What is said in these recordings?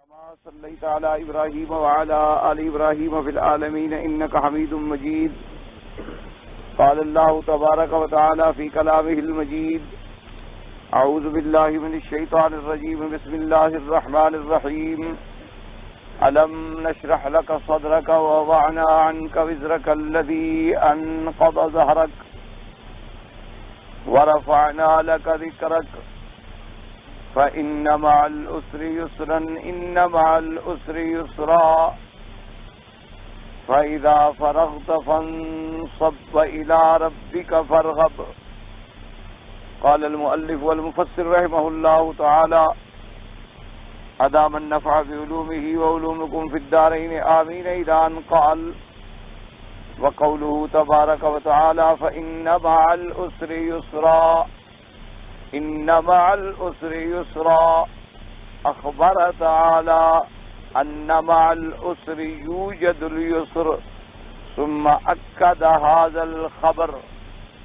كما صليت على إبراهيم وعلى آل إبراهيم في العالمين إنك حميد مجيد. قال الله تبارك وتعالى في كلامه المجيد: أعوذ بالله من الشيطان الرجيم. بسم الله الرحمن الرحيم. ألم نشرح لك صدرك ووضعنا عنك وزرك الذي أنقض ظهرك ورفعنا لك ذكرك فإن مع العسر يسرا إن مع العسر يسرا فإذا فرغت فانصب إلى ربك فارغب. قال المؤلف والمفسر رحمه الله تعالى: أدام النفع بعلومه وعلومكم في الدارين آمين. إلى أن قال: وقوله تبارك وتعالى: فإن مع العسر يسرا إن مع العسر يسرا. أخبر تعالى أن مع العسر يوجد اليسر ثم أكد هذا الخبر.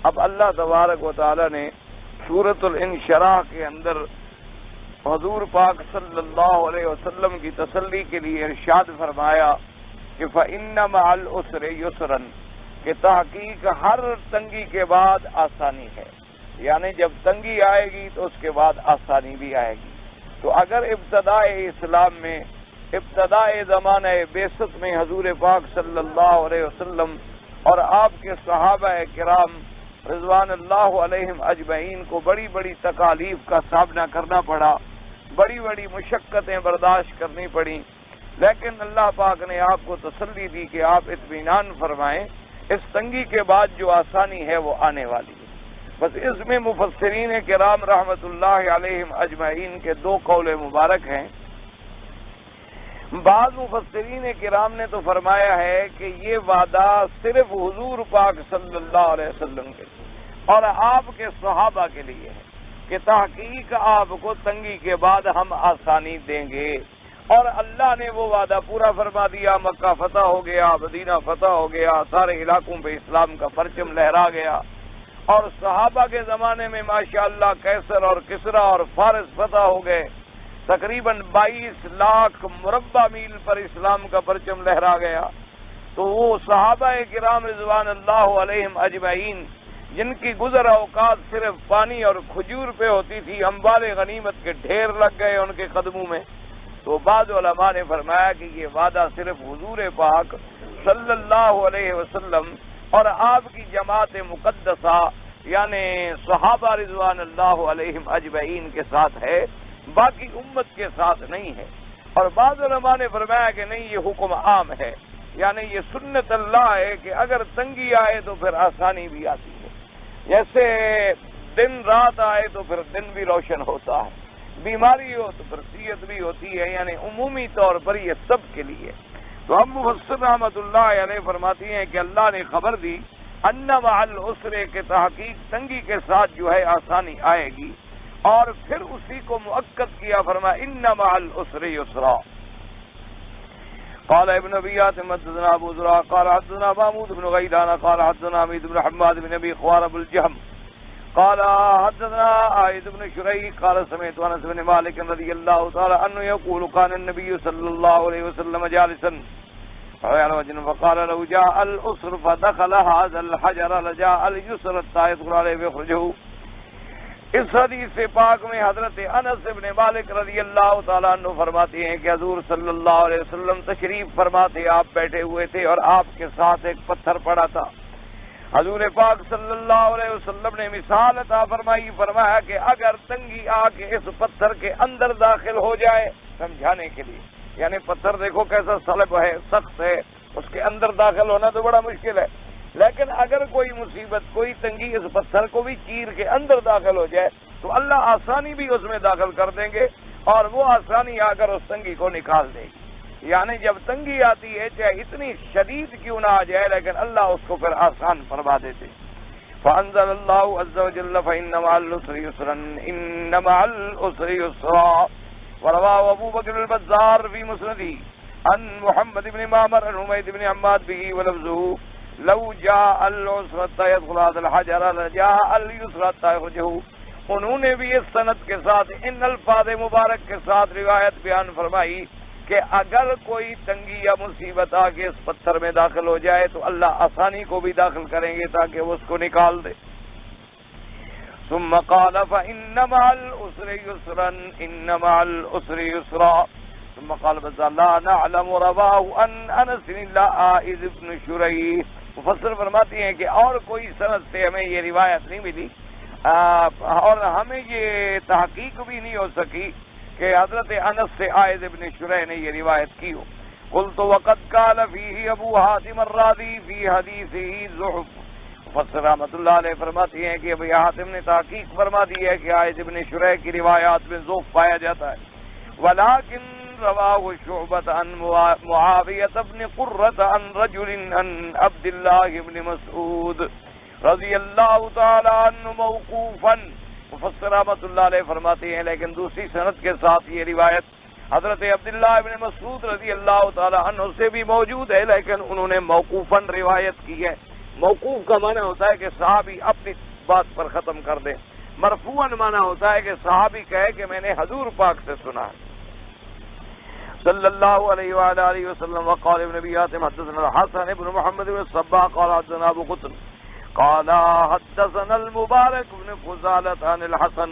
اب اللہ تبارک و تعالی نے سورۃ الانشراح کے اندر حضور پاک صلی اللہ علیہ وسلم کی تسلی کے لیے ارشاد فرمایا کہ فإن مع العسر یسرا، کہ تحقیق ہر تنگی کے بعد آسانی ہے. یعنی جب تنگی آئے گی تو اس کے بعد آسانی بھی آئے گی. تو اگر ابتدائے اسلام میں، ابتدائے زمانہ بعثت میں حضور پاک صلی اللہ علیہ وسلم اور آپ کے صحابہ کرام رضوان اللہ علیہم اجمعین کو بڑی بڑی تکالیف کا سامنا کرنا پڑا، بڑی بڑی مشقتیں برداشت کرنی پڑیں، لیکن اللہ پاک نے آپ کو تسلی دی کہ آپ اطمینان فرمائیں، اس تنگی کے بعد جو آسانی ہے وہ آنے والی ہے. بس اس میں مفسرین کرام رحمت اللہ علیہم اجمعین کے دو قول مبارک ہیں. بعض مفسرین کرام نے تو فرمایا ہے کہ یہ وعدہ صرف حضور پاک صلی اللہ علیہ وسلم کے اور آپ کے صحابہ کے لیے ہے کہ تحقیق آپ کو تنگی کے بعد ہم آسانی دیں گے. اور اللہ نے وہ وعدہ پورا فرما دیا. مکہ فتح ہو گیا، مدینہ فتح ہو گیا، سارے علاقوں پہ اسلام کا پرچم لہرا گیا، اور صحابہ کے زمانے میں ماشاءاللہ کیسر اور کسرا اور فارس فتح ہو گئے. تقریباً 22 لاکھ مربع میل پر اسلام کا پرچم لہرا گیا. تو وہ صحابہ کرام رضوان اللہ علیہم اجمعین جن کی گزر اوقات صرف پانی اور کھجور پہ ہوتی تھی، اموال غنیمت کے ڈھیر لگ گئے ان کے قدموں میں. تو بعض علماء نے فرمایا کہ یہ وعدہ صرف حضور پاک صلی اللہ علیہ وسلم اور آپ کی جماعت مقدسہ یعنی صحابہ رضوان اللہ علیہم اجمعین کے ساتھ ہے، باقی امت کے ساتھ نہیں ہے. اور بعض علماء نے فرمایا کہ نہیں، یہ حکم عام ہے، یعنی یہ سنت اللہ ہے کہ اگر تنگی آئے تو پھر آسانی بھی آتی ہے. جیسے دن رات آئے تو پھر دن بھی روشن ہوتا ہے، بیماری ہو تو پھر صحت بھی ہوتی ہے، یعنی عمومی طور پر یہ سب کے لیے. تو ہم مفسر رحمت اللہ علیہ فرماتی ہیں کہ اللہ نے خبر دی ان مع العسر کے تحقیق تنگی کے ساتھ جو ہے آسانی آئے گی، اور پھر اسی کو مؤکد کیا، فرمایا ان مع العسر یسرا. قال ابن ابي حاتم حدثنا ابو زرع قال حدثنا محمود بن غيلان قال حدثنا حميد بن حماد بن ابي خوار ابو الجهم قال حدثنا عائد بن شريح قال سمعت انس بن مالك رضي الله تعالى عنه يقول كان النبي صلى الله عليه وسلم جالسا على وجه فقال لو جاء العسر فدخل هذا الحجر لجاء اليسر حتى يدخل عليه ويخرجه. اس حدیث پاک میں حضرت انس بن مالک رضی اللہ تعالیٰ عنہ فرماتے ہیں کہ حضور صلی اللہ علیہ وسلم تشریف فرماتے، آپ بیٹھے ہوئے تھے اور آپ کے ساتھ ایک پتھر پڑا تھا. حضور پاک صلی اللہ علیہ وسلم نے مثال عطا فرمائی، فرمایا کہ اگر تنگی آ کے اس پتھر کے اندر داخل ہو جائے، سمجھانے کے لیے، یعنی پتھر دیکھو کیسا صلب ہے، سخت ہے، اس کے اندر داخل ہونا تو بڑا مشکل ہے، لیکن اگر کوئی مصیبت، کوئی تنگی اس پتھر کو بھی چیر کے اندر داخل ہو جائے تو اللہ آسانی بھی اس میں داخل کر دیں گے، اور وہ آسانی آ کر اس تنگی کو نکال دے گی. یعنی جب تنگی آتی ہے چاہے اتنی شدید کیوں نہ آ جائے، لیکن اللہ اس کو پھر آسان فرما دیتے. فانزل اللہ عز وجل فإن مع العسر يسرا إن مع العسر يسرا. ورواه ابو بکر البزار في مسنده عن محمد بن معمر عن حمید بن عماد به ولفظه لو جاء العسر حتى يدخل هذا الحجر لجاء اليسر حتى يخرجه. انہوں نے بھی اس سند کے ساتھ ان الفاظ مبارک کے ساتھ روایت بیان فرمائی کہ اگر کوئی تنگی یا مصیبت آ کے اس پتھر میں داخل ہو جائے تو اللہ آسانی کو بھی داخل کریں گے تاکہ وہ اس کو نکال دے. ثم قال فإن مع العسر يسرا إن مع العسر يسرا. ثم قال بس لا نعلم رواه عن انس الا عائذ بن شريح. مفسر فرماتے ہیں کہ اور کوئی سند سے ہمیں یہ روایت نہیں ملی اور ہمیں یہ تحقیق بھی نہیں ہو سکی کہ حضرت انس سے عائذ بن شریح نے یہ روایت کی ہو. قلت وقد قال فيه ابو حاتم الرازي في حديثه ضعف. مفسر رحمۃ اللہ علیہ فرماتے ہیں کہ ابو حاتم نے تحقیق فرما دی ہے کہ عائذ بن شریح کی روایات میں ضعف پایا جاتا ہے. ولكن رواه شعبة عن معاوية بن قرة عن رجل عن عبد الله بن مسعود رضی اللہ تعالی عنہ موقوفا. مفسر رحمۃ اللہ علیہ فرماتے ہیں لیکن دوسری سند کے ساتھ یہ روایت حضرت عبداللہ بن مسعود رضی اللہ تعالی عنہ سے بھی موجود ہے لیکن انہوں نے موقوفاً روایت کی ہے. موقوف کا معنی ہوتا ہے کہ صحابی اپنی بات پر ختم کر دیں. مرفوعاً معنی ہوتا ہے کہ صحابی کہے کہ میں نے حضور پاک سے سنا ہے صلی اللہ علیہ وآلہ وسلم. وقال ابن ابی حاتم حدثنا الحسن ابن محمد بن الصباح قال حدثنا ابو قتل قال حدثنا المبارك بن فضالة عن الحسن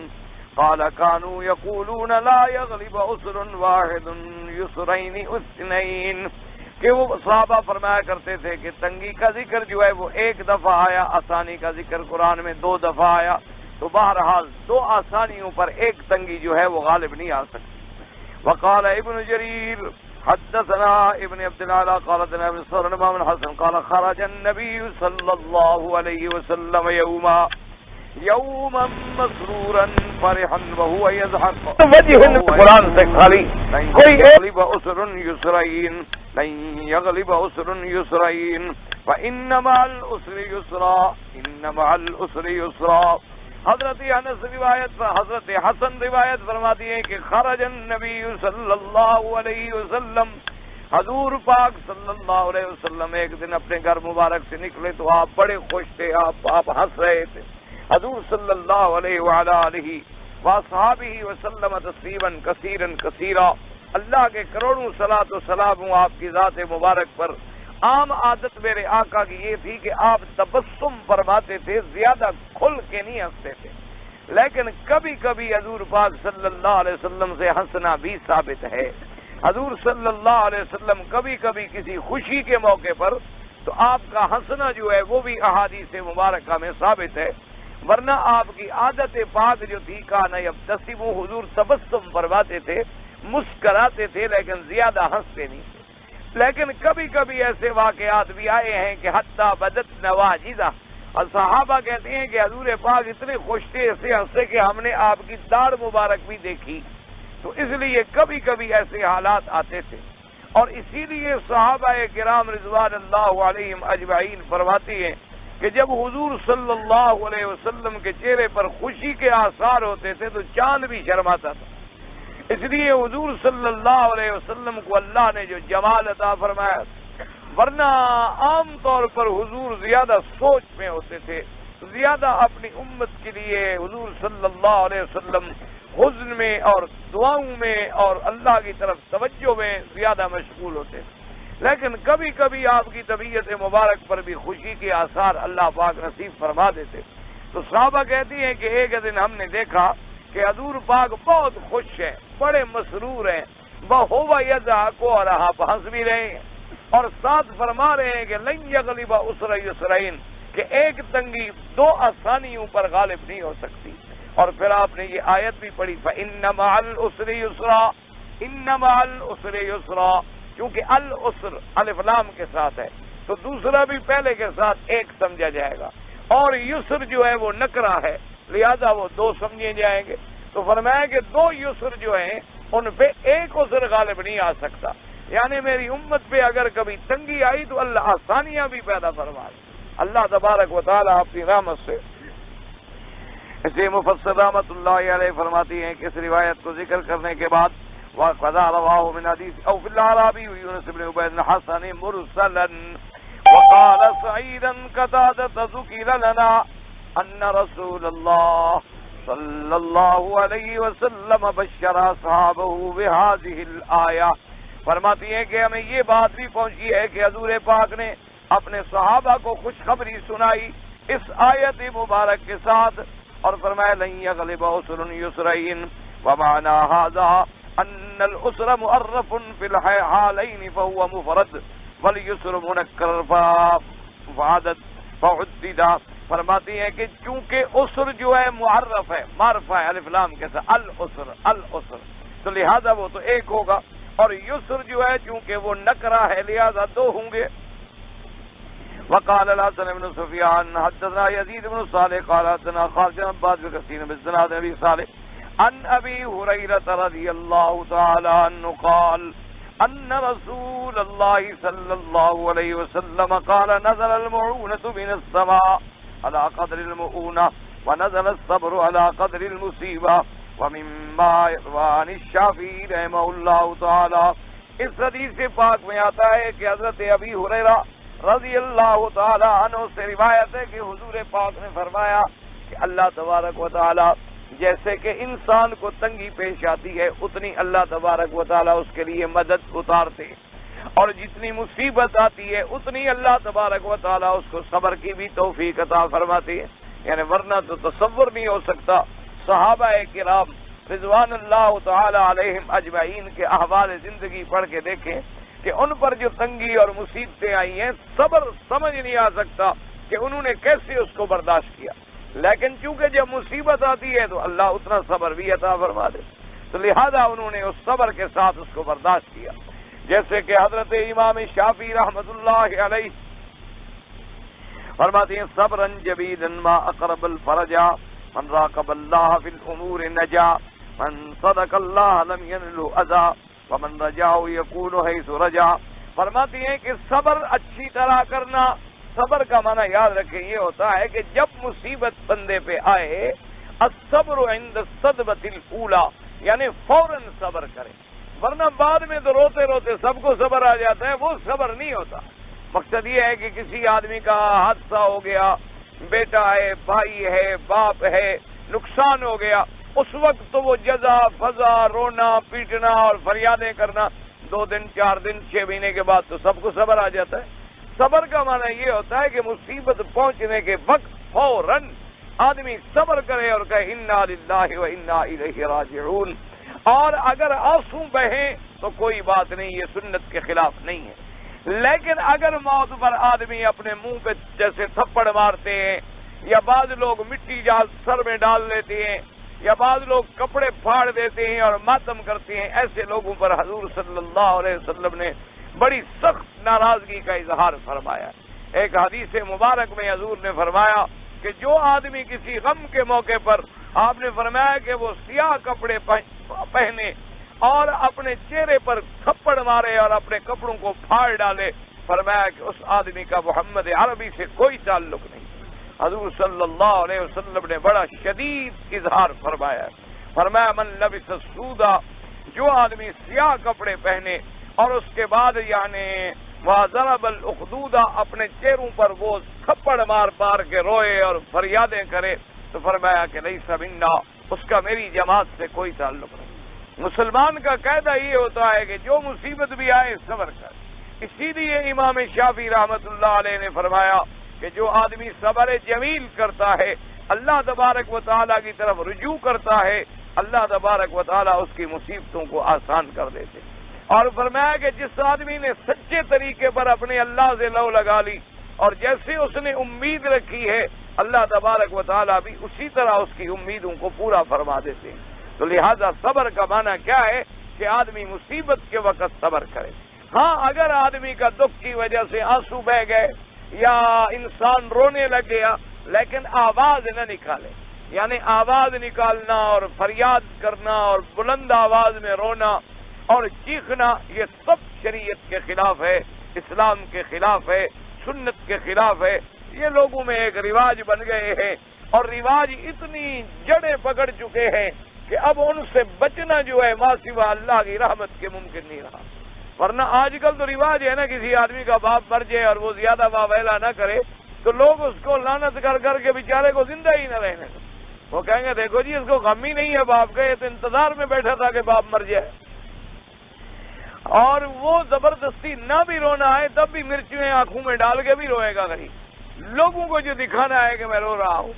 قال كانوا يقولون لا يغلب عسر واحد يسرين اثنين. کہ وہ صحابہ فرمایا کرتے تھے کہ تنگی کا ذکر جو ہے وہ ایک دفعہ آیا, آسانی کا ذکر قرآن میں 2 دفعہ آیا, تو بہرحال 2 آسانیوں پر ایک تنگی جو ہے وہ غالب نہیں آ سکتی. وقال ابن جرير حدثنا ابن عبد العلا قال حدثنا ابن سرن بن حسن قال خرج النبي صلى الله عليه وسلم يوما مسرورا فرحا وهو يضحك. وجه قرآن سے خالی کوئی غلب عسر يسرين لن يغلب عسر يسرين فإن مع العسر يسرا إن مع العسر يسرا. حضرت انس روایت حضرت حسن روایت فرماتی ہیں کہ خرج النبی صلی اللہ علیہ وسلم, حضور پاک صلی اللہ علیہ وسلم ایک دن اپنے گھر مبارک سے نکلے تو آپ بڑے خوش تھے, آپ ہنس رہے تھے. حضور صلی اللہ علیہ وآلہ وصحابہ وسلم تسلیما کثیرا کثیرا. اللہ کے کروڑوں صلاۃ و سلام ہوں آپ کی ذات مبارک پر. عام عادت میرے آقا کی یہ تھی کہ آپ تبسم فرماتے تھے, زیادہ کھل کے نہیں ہنستے تھے, لیکن کبھی کبھی حضور پاک صلی اللہ علیہ وسلم سے ہنسنا بھی ثابت ہے. حضور صلی اللہ علیہ وسلم کبھی کبھی کسی خوشی کے موقع پر تو آپ کا ہنسنا جو ہے وہ بھی احادیث مبارکہ میں ثابت ہے, ورنہ آپ کی عادت پاک جو تھی کان یبتسم, حضور تبسم فرماتے تھے, مسکراتے تھے لیکن زیادہ ہنستے نہیں تھے. لیکن کبھی کبھی ایسے واقعات بھی آئے ہیں کہ حتی بدت نواجذہ, اور صحابہ کہتے ہیں کہ حضور پاک اتنے خوش تھے ایسے ہنسے کہ ہم نے آپ کی داڑھ مبارک بھی دیکھی. تو اس لیے کبھی کبھی ایسے حالات آتے تھے, اور اسی لیے صحابہ کرام رضوان اللہ علیہم اجمعین فرماتے ہیں کہ جب حضور صلی اللہ علیہ وسلم کے چہرے پر خوشی کے آثار ہوتے تھے تو چاند بھی شرماتا تھا. اس لیے حضور صلی اللہ علیہ وسلم کو اللہ نے جو جمال عطا فرمایا, ورنہ عام طور پر حضور زیادہ سوچ میں ہوتے تھے, زیادہ اپنی امت کے لیے حضور صلی اللہ علیہ وسلم حزن میں اور دعاؤں میں اور اللہ کی طرف توجہ میں زیادہ مشغول ہوتے تھے. لیکن کبھی کبھی آپ کی طبیعت مبارک پر بھی خوشی کے آثار اللہ پاک نصیب فرما دیتے. تو صحابہ کہتی ہیں کہ ایک دن ہم نے دیکھا کہ حضور پاک بہت خوش ہیں, بڑے مسرور ہیں, بہوا یضحک, اور آپ ہنس بھی رہے ہیں اور ساتھ فرما رہے ہیں کہ لن یغلب عسر یسرین, کہ ایک تنگی 2 آسانیوں پر غالب نہیں ہو سکتی. اور پھر آپ نے یہ آیت بھی پڑھی فإن مع العسر یسرا إن مع العسر یسرا, کیونکہ العسر الف لام کے ساتھ ہے تو دوسرا بھی پہلے کے ساتھ ایک سمجھا جائے گا, اور یسر جو ہے وہ نکرہ ہے لہذا وہ 2 سمجھے جائیں گے. تو فرمایا کہ 2 یسر جو ہیں ان پہ ایک عسر غالب نہیں آ سکتا, یعنی میری امت پہ اگر کبھی تنگی آئی تو اللہ آسانیاں بھی پیدا فرما دے. اللہ تبارک و تعالیٰ اپنی رحمت سے. اسے مفسر رحمۃ اللہ علیہ فرماتی ہیں کہ اس روایت کو ذکر کرنے کے بعد وقضا رواه من حديث او في العربي يونس بن عبيد الحسن مرسلا وقال سعيدا قتادة ذكر لنا ان رسول الله صلى الله عليه وسلم بشر اصحابه بهذه الآية فرماتی ہیں کہ ہمیں یہ بات بھی پہنچی ہے کہ حضور پاک نے اپنے صحابہ کو خوشخبری سنائی اس آیت مبارک کے ساتھ اور فرمایا لن یغلب عسر یسرین ومعنى هذا ان العسر معرف في الحالين فهو مفرد واليسر منکر فعدد فعدد. فرماتی ہیں کہ چونکہ عسر جو ہے معرف ہے، معرفہ ہے الف لام کے ساتھ، العسر تو لہذا وہ تو ایک ہوگا، اور یسر جو ہے چونکہ وہ نکرہ ہے لہذا دو ہوں گے. وقال الحسن بن سفیان حدثنا یزید بن صالح قال حدثنا خالد بن عباد بن کثیر بن ابی صالح عن ابی ہریرہ رضی اللہ تعالی عنہ قال ان رسول اللہ صلی اللہ علیہ وسلم قال نزل المعونة من السماء على قدر المؤونة ونزل الصبر على قدر المصیبہ ومما روان الشافعی رحمہ اللہ تعالی. اس حدیث پاک میں آتا ہے کہ حضرت ابی ہریرہ رضی اللہ تعالی عنہ سے روایت ہے کہ حضور پاک نے فرمایا کہ اللہ تبارک و تعالی جیسے کہ انسان کو تنگی پیش آتی ہے اتنی اللہ تبارک و تعالی اس کے لیے مدد اتارتے، اور جتنی مصیبت آتی ہے اتنی اللہ تبارک و تعالی اس کو صبر کی بھی توفیق عطا فرماتی ہے. یعنی ورنہ تو تصور نہیں ہو سکتا. صحابہ کرام رضوان اللہ تعالی علیہم اجمعین کے احوال زندگی پڑھ کے دیکھیں کہ ان پر جو تنگی اور مصیبتیں آئی ہیں صبر سمجھ نہیں آ سکتا کہ انہوں نے کیسے اس کو برداشت کیا، لیکن چونکہ جب مصیبت آتی ہے تو اللہ اتنا صبر بھی عطا فرما دے، تو لہذا انہوں نے اس صبر کے ساتھ اس کو برداشت کیا. جیسے کہ حضرت امام شافعی رحمۃ اللہ علیہ فرماتے ہیں صبرا جبیلا ما اقرب الفرجا من راقب اللہ فی الامور نجا من صدق اللہ لم ینلہ اذا ومن رجاء یکون حیث رجا. فرماتی ہیں کہ صبر اچھی طرح کرنا، صبر کا معنی یاد رکھیں یہ ہوتا ہے کہ جب مصیبت بندے پہ آئے الصبر عند الصدمۃ الاولی، یعنی فوراً صبر کرے، ورنہ بعد میں تو روتے روتے سب کو صبر آ جاتا ہے، وہ صبر نہیں ہوتا. مقصد یہ ہے کہ کسی آدمی کا حادثہ ہو گیا، بیٹا ہے، بھائی ہے، باپ ہے، نقصان ہو گیا، اس وقت تو وہ جزا فضا رونا پیٹنا اور فریادیں کرنا، 2 دن 4 دن 6 مہینے کے بعد تو سب کو صبر آ جاتا ہے. صبر کا معنی یہ ہوتا ہے کہ مصیبت پہنچنے کے وقت فوراً آدمی صبر کرے اور کہے انا للہ و انا الیہ راجعون. اور اگر آنسو بہیں تو کوئی بات نہیں، یہ سنت کے خلاف نہیں ہے. لیکن اگر موت پر آدمی اپنے منہ پہ جیسے تھپڑ مارتے ہیں، یا بعض لوگ مٹی سر میں ڈال لیتے ہیں، یا بعض لوگ کپڑے پھاڑ دیتے ہیں اور ماتم کرتے ہیں، ایسے لوگوں پر حضور صلی اللہ علیہ وسلم نے بڑی سخت ناراضگی کا اظہار فرمایا. ایک حدیث مبارک میں حضور نے فرمایا کہ جو آدمی کسی غم کے موقع پر آپ نے فرمایا کہ وہ سیاہ کپڑے پہنے اور اپنے چہرے پر تھپڑ مارے اور اپنے کپڑوں کو پھاڑ ڈالے، فرمایا کہ اس آدمی کا محمد عربی سے کوئی تعلق نہیں. حضور صلی اللہ علیہ وسلم نے بڑا شدید اظہار فرمایا. فرمایا من لبس السودا، جو آدمی سیاہ کپڑے پہنے اور اس کے بعد یعنی وَضَرَبَ الْأُخْدُودَ اپنے چہروں پر وہ تھپڑ مار مار کے روئے اور فریادیں کرے، تو فرمایا کہ لیس منا، اس کا میری جماعت سے کوئی تعلق نہیں. مسلمان کا قاعدہ یہ ہوتا ہے کہ جو مصیبت بھی آئے صبر کر. اسی لیے امام شافعی رحمۃ اللہ علیہ نے فرمایا کہ جو آدمی صبر جمیل کرتا ہے، اللہ تبارک و تعالیٰ کی طرف رجوع کرتا ہے، اللہ تبارک و تعالیٰ اس کی مصیبتوں کو آسان کر دیتے. اور فرمایا کہ جس آدمی نے سچے طریقے پر اپنے اللہ سے لو لگا لی اور جیسے اس نے امید رکھی ہے، اللہ تبارک و تعالیٰ بھی اسی طرح اس کی امیدوں کو پورا فرما دیتے ہیں. تو لہذا صبر کا معنی کیا ہے کہ آدمی مصیبت کے وقت صبر کرے. ہاں اگر آدمی کا دکھ کی وجہ سے آنسو بہ گئے یا انسان رونے لگ گیا لیکن آواز نہ نکالے، یعنی آواز نکالنا اور فریاد کرنا اور بلند آواز میں رونا اور چیخنا، یہ سب شریعت کے خلاف ہے، اسلام کے خلاف ہے، سنت کے خلاف ہے. یہ لوگوں میں ایک رواج بن گئے ہیں اور رواج اتنی جڑیں پکڑ چکے ہیں کہ اب ان سے بچنا جو ہے ماں سوا اللہ کی رحمت کے ممکن نہیں رہا. ورنہ آج کل تو رواج ہے نا، کسی آدمی کا باپ مر جائے اور وہ زیادہ واویلا نہ کرے تو لوگ اس کو لعنت کر کر کے بیچارے کو زندہ ہی نہ رہنے دیں. وہ کہیں گے دیکھو جی اس کو غم ہی نہیں ہے باپ کا، یہ تو انتظار میں بیٹھا تھا کہ باپ مر جائے. اور وہ زبردستی نہ بھی رونا ہے تب بھی مرچیں آنکھوں میں ڈال کے بھی روئے گا غریب، لوگوں کو جو دکھانا ہے کہ میں رو رہا ہوں۔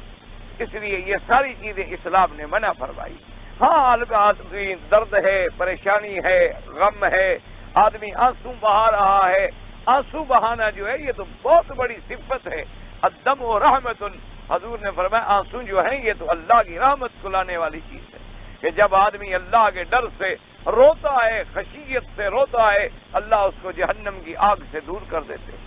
اس لیے یہ ساری چیزیں اسلام نے منع فرمائی۔ ہاں ہلکا آدمی درد ہے، پریشانی ہے، غم ہے، آدمی آنسو بہا رہا ہے، آنسو بہانا جو ہے یہ تو بہت بڑی صفت ہے۔ الدم و رحمت، حضور نے فرمایا آنسو جو ہیں یہ تو اللہ کی رحمت کو لانے والی چیز ہے، کہ جب آدمی اللہ کے ڈر سے روتا ہے، خشیت سے روتا ہے، اللہ اس کو جہنم کی آگ سے دور کر دیتے ہیں۔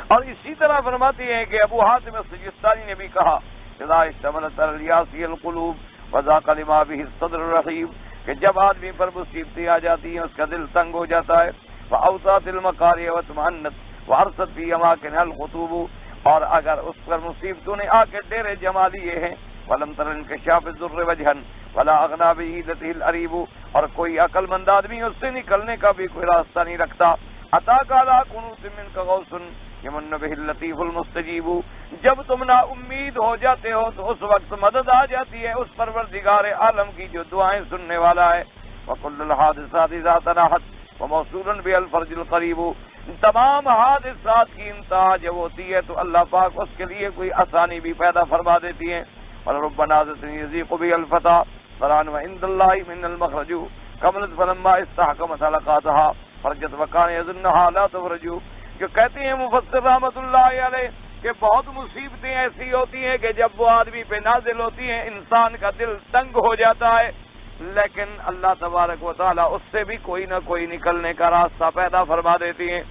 اور اسی طرح فرماتی ہیں کہ ابو حاتم سجستانی نے بھی کہا اذا اشتملت الریاسی القلوب وذاق لما به الصدر الرحیم، کہ جب آدمی پر مصیبتیں آ جاتی ہیں اس کا دل تنگ ہو جاتا ہے، فاوطات المکاری واطمأنت وارست فی اماکن الخطوب، اور اگر اس پر مصیبتوں نے آ کے ڈیرے جما لیے ہیں، ولم تر انکشاف الضر وجہا ولا اغنا بعیدته القریب، اور کوئی عقل مند آدمی اس سے نکلنے کا بھی کوئی راستہ نہیں رکھتا، اتاک علی قنوط منک غوث یمن بہ اللطیف المستجیب، جب تم نا امید ہو جاتے ہو تو اس وقت مدد آ جاتی ہے اس پروردگار عالم کی جو دعائیں سننے والا ہے۔ وکل الحادثات اذا تناحت وموصولا بالفرج القریب، تمام حادثات کی انتہا جب ہوتی ہے تو اللہ پاک اس کے لیے کوئی آسانی بھی پیدا فرما دیتی ہے۔ ورب نازت یضیق بہ الفتى فران وعند اللہ من المخرج کملت فلما استحکمت حلقاتها فرجت وکان یظنها لا تفرج، جو کہتے ہیں مفسر رحمت اللہ علیہ کہ بہت مصیبتیں ایسی ہوتی ہیں کہ جب وہ آدمی پہ نازل ہوتی ہیں انسان کا دل تنگ ہو جاتا ہے، لیکن اللہ تبارک و تعالیٰ اس سے بھی کوئی نہ کوئی نکلنے کا راستہ پیدا فرما دیتی ہیں،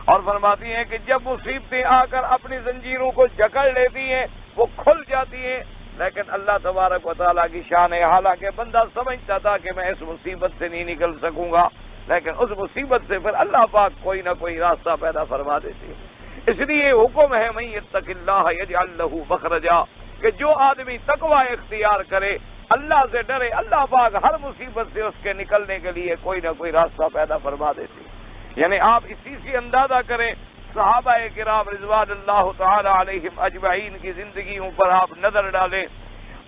اور فرماتی ہیں کہ جب مصیبتیں آ کر اپنی زنجیروں کو جکڑ لیتی ہیں وہ کھل جاتی ہیں، لیکن اللہ تبارک و تعالیٰ کی شان ہے، حالانکہ بندہ سمجھتا تھا کہ میں اس مصیبت سے نہیں نکل سکوں گا، لیکن اس مصیبت سے پھر اللہ پاک کوئی نہ کوئی راستہ پیدا فرما دیتے ہیں۔ اس لیے حکم ہے من یتق اللہ یجعل لہ مخرجا، کہ جو آدمی تقوی اختیار کرے، اللہ سے ڈرے، اللہ پاک ہر مصیبت سے اس کے نکلنے کے لیے کوئی نہ کوئی راستہ پیدا فرما دیتے ہیں۔ یعنی آپ اسی سے اندازہ کریں صحابہ کرام رضوان اللہ تعالی علیہم اجمعین کی زندگیوں پر آپ نظر ڈالیں،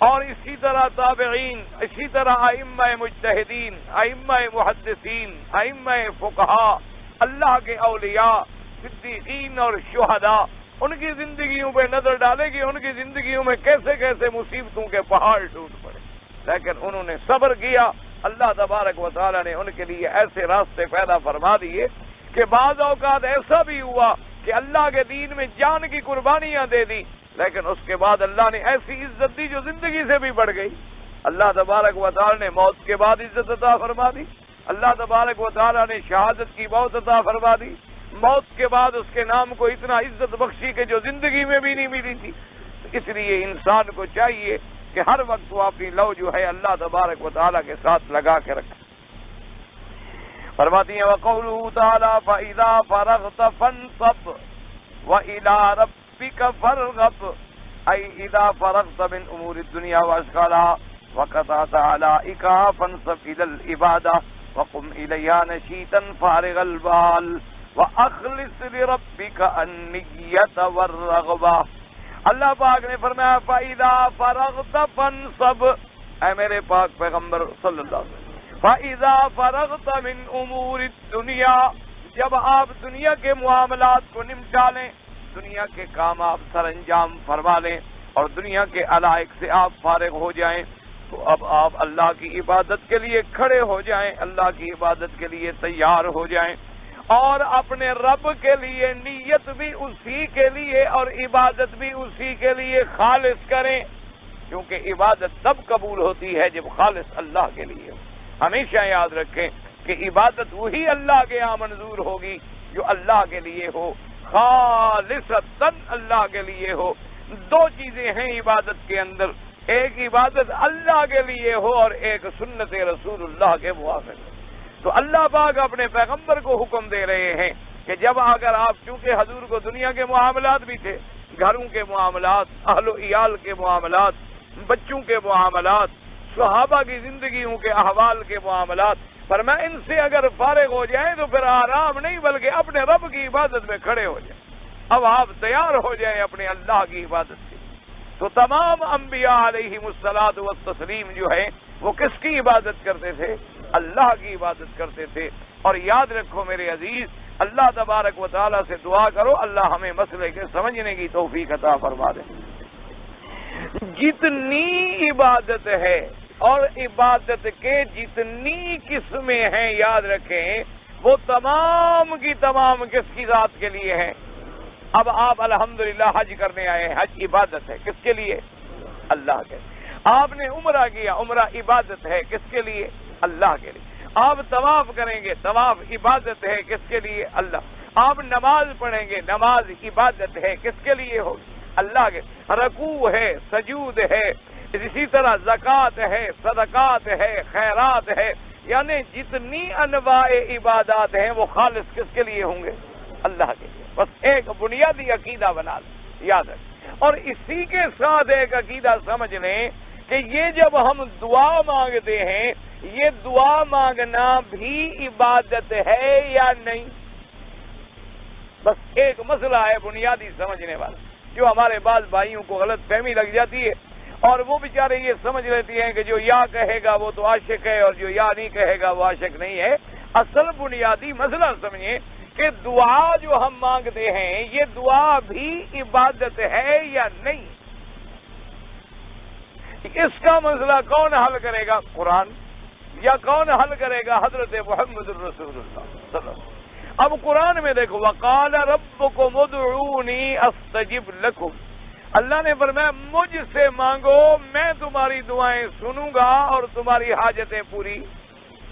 اور اسی طرح تابعین، اسی طرح ائمہ مجتہدین، ائمہ محدثین، ائمہ فقہاء، اللہ کے اولیاء، صدیقین اور شہداء، ان کی زندگیوں پہ نظر ڈالے کہ ان کی زندگیوں میں کیسے کیسے مصیبتوں کے پہاڑ ٹوٹ پڑے، لیکن انہوں نے صبر کیا، اللہ تبارک و تعالیٰ نے ان کے لیے ایسے راستے پیدا فرما دیے کہ بعض اوقات ایسا بھی ہوا کہ اللہ کے دین میں جان کی قربانیاں دے دی، لیکن اس کے بعد اللہ نے ایسی عزت دی جو زندگی سے بھی بڑھ گئی۔ اللہ تبارک و تعالیٰ نے موت کے بعد عزت عطا فرما دی، اللہ تبارک و تعالیٰ نے شہادت کی موت عطا فرما دی، موت کے بعد اس کے نام کو اتنا عزت بخشی کہ جو زندگی میں بھی نہیں ملی تھی۔ اس لیے انسان کو چاہیے کہ ہر وقت وہ اپنی لو جو ہے اللہ تبارک و تعالیٰ کے ساتھ لگا کے رکھے۔ فرماتی ہیں وقولہ تعالیٰ فَإِذَا فَرَغْتَ فَانصَبْ وَإِلَىٰ رَبِّكَ فَارْغَب، أي إذا فرغت من أمور الدنيا وأشغالها وقطعت علائقها فانصب إلى العبادة وقم إليها نشيطا فارغ البال وأخلص لربك النية والرغبة۔ اللہ پاک نے فرمایا فَإِذَا فَرَغْتَ فَانصَب، اے میرے پاک پیغمبر صلی اللہ علیہ وسلم، فَإِذَا فَرَغْتَ مِنْ أُمُورِ الدُّنْيَا، جب آپ دنیا کے معاملات کو نمٹا لیں، دنیا کے کام آپ سر انجام فرما لیں اور دنیا کے علائق سے آپ فارغ ہو جائیں، تو اب آپ اللہ کی عبادت کے لیے کھڑے ہو جائیں، اللہ کی عبادت کے لیے تیار ہو جائیں، اور اپنے رب کے لیے نیت بھی اسی کے لیے اور عبادت بھی اسی کے لیے خالص کریں، کیونکہ عبادت تب قبول ہوتی ہے جب خالص اللہ کے لیے ہو۔ ہمیشہ یاد رکھیں کہ عبادت وہی اللہ کے یہاں منظور ہوگی جو اللہ کے لیے ہو، خالصتاً اللہ کے لیے ہو۔ دو چیزیں ہیں عبادت کے اندر، ایک عبادت اللہ کے لیے ہو اور ایک سنت رسول اللہ کے موافق۔ تو اللہ پاک اپنے پیغمبر کو حکم دے رہے ہیں کہ جب اگر آپ، چونکہ حضور کو دنیا کے معاملات بھی تھے، گھروں کے معاملات، اہل و عیال کے معاملات، بچوں کے معاملات، صحابہ کی زندگیوں کے احوال کے معاملات، فرمایا ان سے اگر فارغ ہو جائیں تو پھر آرام نہیں بلکہ اپنے رب کی عبادت میں کھڑے ہو جائیں، اب آپ تیار ہو جائیں اپنے اللہ کی عبادت کے۔ تو تمام انبیاء علیہم الصلاۃ والتسلیم جو ہے وہ کس کی عبادت کرتے تھے؟ اللہ کی عبادت کرتے تھے. اور یاد رکھو میرے عزیز، اللہ تبارک و تعالیٰ سے دعا کرو اللہ ہمیں مسئلے کے سمجھنے کی توفیق عطا فرما دے. جتنی عبادت ہے اور عبادت کے جتنی قسمیں ہیں، یاد رکھیں وہ تمام کی تمام کس کی ذات کے لیے ہیں. اب آپ الحمدللہ حج کرنے آئے ہیں، حج عبادت ہے، کس کے لیے؟ اللہ کے. آپ نے عمرہ کیا، عمرہ عبادت ہے، کس کے لیے؟ اللہ کے لیے. آپ طواف کریں گے، طواف عبادت ہے، کس کے لیے؟ اللہ. آپ نماز پڑھیں گے، نماز عبادت ہے، کس کے لیے ہوگی؟ اللہ کے. رکوع ہے، سجود ہے، اسی طرح زکوٰۃ ہے، صدقات ہے، خیرات ہے، یعنی جتنی انواع عبادات ہیں وہ خالص کس کے لیے ہوں گے؟ اللہ کے لیے. بس ایک بنیادی عقیدہ بنا لیں، یاد رکھیں. اور اسی کے ساتھ ایک عقیدہ سمجھ لیں کہ یہ جب ہم دعا مانگتے ہیں، یہ دعا مانگنا بھی عبادت ہے یا نہیں؟ بس ایک مسئلہ ہے بنیادی سمجھنے والا، جو ہمارے بعض بھائیوں کو غلط فہمی لگ جاتی ہے اور وہ بیچارے یہ سمجھ لیتی ہیں کہ جو یا کہے گا وہ تو عاشق ہے اور جو یا نہیں کہے گا وہ عاشق نہیں ہے. اصل بنیادی مسئلہ سمجھیں کہ دعا جو ہم مانگتے ہیں یہ دعا بھی عبادت ہے یا نہیں. اس کا مسئلہ کون حل کرے گا؟ قرآن. یا کون حل کرے گا؟ حضرت محمد الرسول اللہ صلی اللہ علیہ وسلم. اب قرآن میں دیکھو، وقال ربکم ادعونی استجب لکم. اللہ نے فرمایا مجھ سے مانگو، میں تمہاری دعائیں سنوں گا اور تمہاری حاجتیں پوری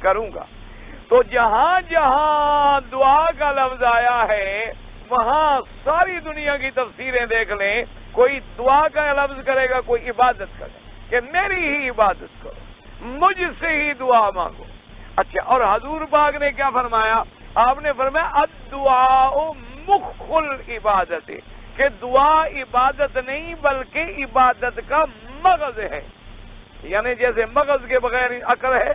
کروں گا. تو جہاں جہاں دعا کا لفظ آیا ہے وہاں ساری دنیا کی تفسیریں دیکھ لیں، کوئی دعا کا لفظ کرے گا، کوئی عبادت کرے گا کہ میری ہی عبادت کرو، مجھ سے ہی دعا مانگو. اچھا، اور حضور پاک نے کیا فرمایا؟ آپ نے فرمایا الدعاء مخ العبادت، کہ دعا عبادت نہیں بلکہ عبادت کا مغز ہے. یعنی جیسے مغز کے بغیر عقل ہے،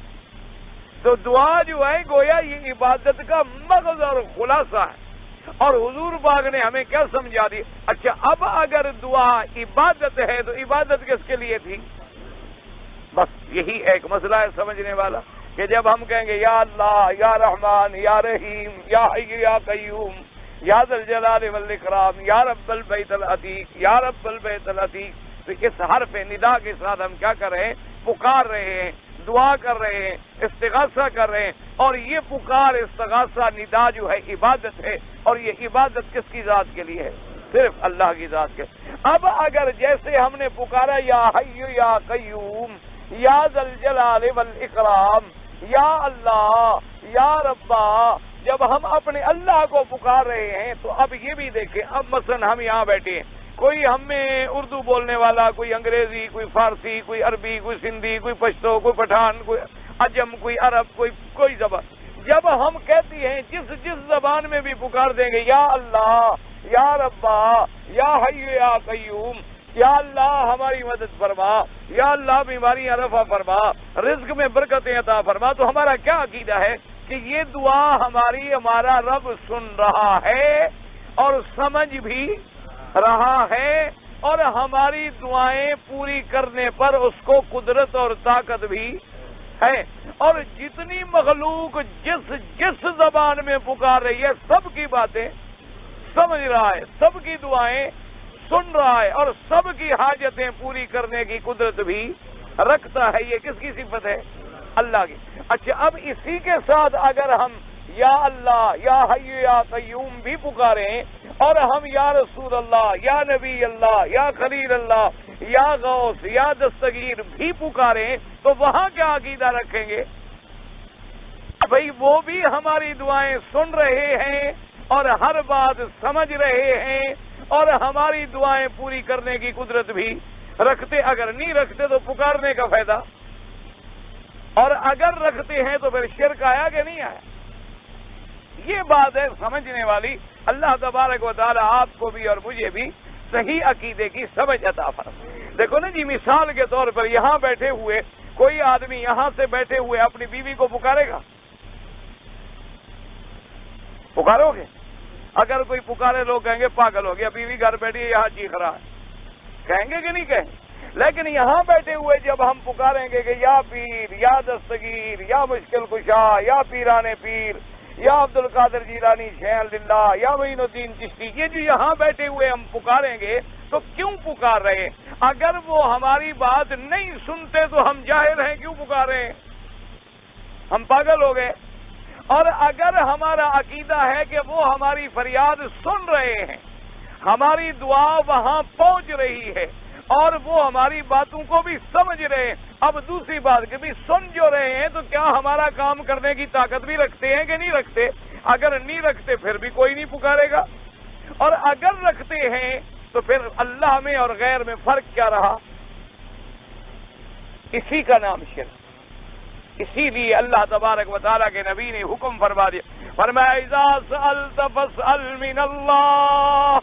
تو دعا جو ہے گویا یہ عبادت کا مغز اور خلاصہ ہے. اور حضور پاک نے ہمیں کیا سمجھا دی؟ اچھا، اب اگر دعا عبادت ہے تو عبادت کس کے لیے تھی؟ بس یہی ایک مسئلہ ہے سمجھنے والا کہ جب ہم کہیں گے یا اللہ، یا رحمان، یا رحیم، یا حی یا قیوم، یا ذا الجلال والاکرام، یا رب البیت العتیق، یا رب البیت العتیق، تو اس حرف ندا کے ساتھ ہم کیا کر رہے ہیں؟ پکار رہے ہیں، دعا کر رہے ہیں، استغاثہ کر رہے ہیں. اور یہ پکار، استغاثہ، ندا جو ہے عبادت ہے. اور یہ عبادت کس کی ذات کے لیے ہے؟ صرف اللہ کی ذات کے. اب اگر جیسے ہم نے پکارا یا حی یا قیوم، یا ذا الجلال والاکرام، یا اللہ، یا ربا، جب ہم اپنے اللہ کو پکار رہے ہیں تو اب یہ بھی دیکھیں، اب مثلا ہم یہاں بیٹھے ہیں، کوئی ہم میں اردو بولنے والا، کوئی انگریزی، کوئی فارسی، کوئی عربی، کوئی سندھی، کوئی پشتو، کوئی پٹھان، کوئی عجم، کوئی عرب، کوئی زبان. جب ہم کہتی ہیں جس زبان میں بھی پکار دیں گے یا اللہ، یا ربا، یا حی یا قیوم، یا اللہ ہماری مدد فرما، یا اللہ بیماریاں رفع فرما، رزق میں برکتیں عطا فرما، تو ہمارا کیا عقیدہ ہے کہ یہ دعا ہمارا رب سن رہا ہے اور سمجھ بھی رہا ہے، اور ہماری دعائیں پوری کرنے پر اس کو قدرت اور طاقت بھی ہے. اور جتنی مخلوق جس زبان میں پکار رہی ہے سب کی باتیں سمجھ رہا ہے، سب کی دعائیں سن رہا ہے، اور سب کی حاجتیں پوری کرنے کی قدرت بھی رکھتا ہے. یہ کس کی صفت ہے؟ اللہ کی. اچھا، اب اسی کے ساتھ اگر ہم یا اللہ، یا حی یا قیوم بھی پکاریں، اور ہم یا رسول اللہ، یا نبی اللہ، یا خلیل اللہ، یا غوث، یا دستگیر بھی پکاریں، تو وہاں کیا عقیدہ رکھیں گے؟ بھئی وہ بھی ہماری دعائیں سن رہے ہیں اور ہر بات سمجھ رہے ہیں اور ہماری دعائیں پوری کرنے کی قدرت بھی رکھتے. اگر نہیں رکھتے تو پکارنے کا فائدہ، اور اگر رکھتے ہیں تو پھر شرک آیا کہ نہیں آیا؟ یہ بات ہے سمجھنے والی. اللہ تبارک و تعالی آپ کو بھی اور مجھے بھی صحیح عقیدے کی سمجھ عطا فرمائے. دیکھو نا جی، مثال کے طور پر یہاں بیٹھے ہوئے کوئی آدمی یہاں سے بیٹھے ہوئے اپنی بیوی کو پکارے گا؟ پکارو گے؟ اگر کوئی پکارے لوگ کہیں گے پاگل ہو گیا، بیوی گھر بیٹھی ہے یہاں چیخ رہا ہے، کہیں گے کہ نہیں کہیں؟ لیکن یہاں بیٹھے ہوئے جب ہم پکاریں گے کہ یا پیر، یا دستگیر، یا مشکل کشا، یا پیران پیر، یا عبد القادر جیلانی شیخ للہ، یا معین الدین چشتی، یہ جو یہاں بیٹھے ہوئے ہم پکاریں گے تو کیوں پکار رہے ہیں؟ اگر وہ ہماری بات نہیں سنتے تو ہم جاہل ہیں کیوں پکار رہے ہیں؟ ہم پاگل ہو گئے؟ اور اگر ہمارا عقیدہ ہے کہ وہ ہماری فریاد سن رہے ہیں، ہماری دعا وہاں پہنچ رہی ہے اور وہ ہماری باتوں کو بھی سمجھ رہے ہیں، اب دوسری بات کہ بھی سن جو رہے ہیں تو کیا ہمارا کام کرنے کی طاقت بھی رکھتے ہیں کہ نہیں رکھتے؟ اگر نہیں رکھتے پھر بھی کوئی نہیں پکارے گا، اور اگر رکھتے ہیں تو پھر اللہ میں اور غیر میں فرق کیا رہا؟ اسی کا نام شرک۔ اسی لیے اللہ تبارک و تعالیٰ کے نبی نے حکم فرما دیا، فرمایا اذا سألت فاسأل من اللہ،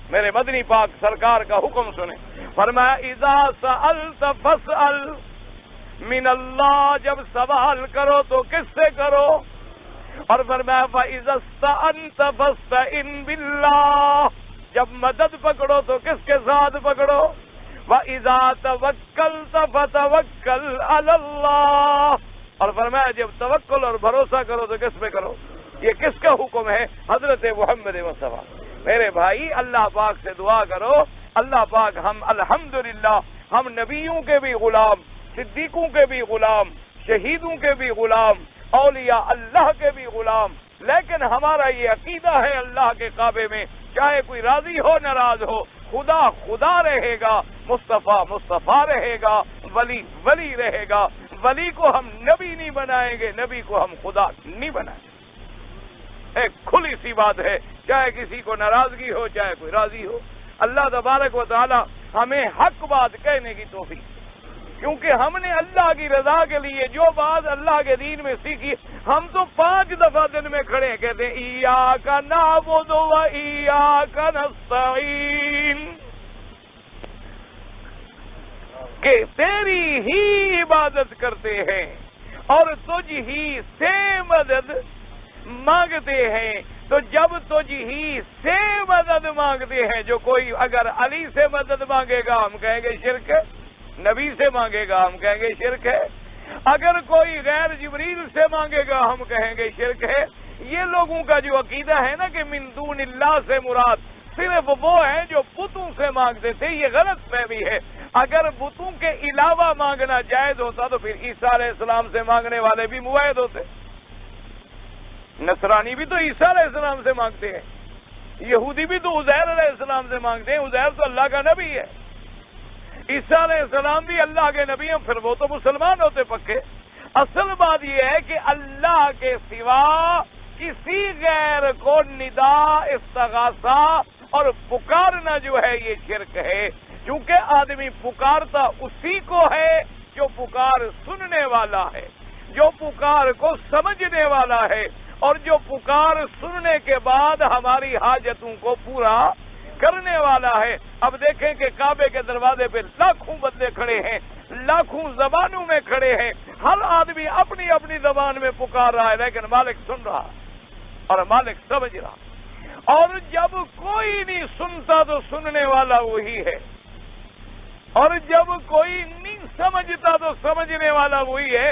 میرے مدنی پاک سرکار کا حکم سنیں، فرمایا اذا سألت فاسأل من اللہ، جب سوال کرو تو کس سے کرو؟ اور فرمایا فاذا استعنت فاستعن باللہ، جب مدد پکڑو تو کس کے ساتھ پکڑو؟ وَإِذَا تَوَكَّلْتَ فَتَوَكَّلْ عَلَى اللَّهِ، اور فرمایا جب توکل اور بھروسہ کرو تو کس پہ کرو؟ یہ کس کا حکم ہے؟ حضرت محمد مصطفیٰ۔ میرے بھائی اللہ پاک سے دعا کرو، اللہ پاک ہم الحمدللہ ہم نبیوں کے بھی غلام، صدیقوں کے بھی غلام، شہیدوں کے بھی غلام، اولیاء اللہ کے بھی غلام، لیکن ہمارا یہ عقیدہ ہے اللہ کے کعبے میں چاہے کوئی راضی ہو ناراض ہو، خدا خدا رہے گا، مصطفیٰ مصطفیٰ رہے گا، ولی ولی رہے گا۔ ولی کو ہم نبی نہیں بنائیں گے، نبی کو ہم خدا نہیں بنائیں گے۔ ایک کھلی سی بات ہے، چاہے کسی کو ناراضگی ہو چاہے کوئی راضی ہو، اللہ تبارک و تعالی ہمیں حق بات کہنے کی توفیق، کیونکہ ہم نے اللہ کی رضا کے لیے جو بات اللہ کے دین میں سیکھی، ہم تو 5 دفعہ دن میں کھڑے کہتے ہیں ایاک نعبد و ایاک نستعین، کہ تیری ہی عبادت کرتے ہیں اور تجھ ہی سے مدد مانگتے ہیں۔ تو جب تجھ ہی سے مدد مانگتے ہیں، جو کوئی اگر علی سے مدد مانگے گا ہم کہیں گے شرک ہے، نبی سے مانگے گا ہم کہیں گے شرک ہے، اگر کوئی غیر جبریل سے مانگے گا ہم کہیں گے شرک ہے۔ یہ لوگوں کا جو عقیدہ ہے نا کہ من دون اللہ سے مراد صرف وہ ہیں جو بتوں سے مانگتے تھے، یہ غلط فہمی ہے۔ اگر بتوں کے علاوہ مانگنا جائز ہوتا تو پھر عیسیٰ علیہ السلام سے مانگنے والے بھی موحد ہوتے، نصرانی بھی تو عیسیٰ علیہ السلام سے مانگتے ہیں، یہودی بھی تو عزیر علیہ السلام سے مانگتے ہیں، عزیر تو اللہ کا نبی ہے، عیسیٰ علیہ السلام بھی اللہ کے نبی ہیں، پھر وہ تو مسلمان ہوتے پکے۔ اصل بات یہ ہے کہ اللہ کے سوا کسی غیر کو ندا، استغاثہ اور پکارنا جو ہے یہ شرک ہے، کیونکہ آدمی پکارتا اسی کو ہے جو پکار سننے والا ہے، جو پکار کو سمجھنے والا ہے، اور جو پکار سننے کے بعد ہماری حاجتوں کو پورا کرنے والا ہے۔ اب دیکھیں کہ کعبے کے دروازے پہ لاکھوں بندے کھڑے ہیں، لاکھوں زبانوں میں کھڑے ہیں، ہر آدمی اپنی اپنی زبان میں پکار رہا ہے، لیکن مالک سن رہا اور مالک سمجھ رہا، اور جب کوئی نہیں سنتا تو سننے والا وہی ہے، اور جب کوئی نہیں سمجھتا تو سمجھنے والا وہی ہے۔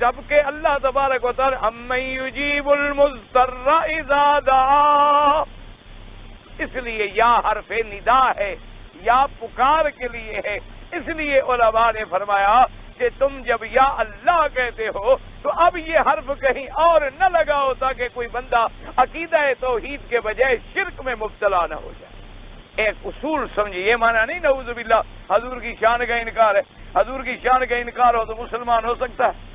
جبکہ اللہ تبارک و تعالی امن یجیب المضطر اذا دعا، اس لیے یا حرف ندا ہے، یا پکار کے لیے ہے، اس لیے علماء نے فرمایا کہ تم جب یا اللہ کہتے ہو تو اب یہ حرف کہیں اور نہ لگاؤ تاکہ کوئی بندہ عقیدہ توحید کے بجائے شرک میں مبتلا نہ ہو جائے۔ ایک اصول سمجھیے، یہ معنی نہیں نعوذ باللہ حضور کی شان کا انکار ہے، حضور کی شان کا انکار ہو تو مسلمان ہو سکتا ہے،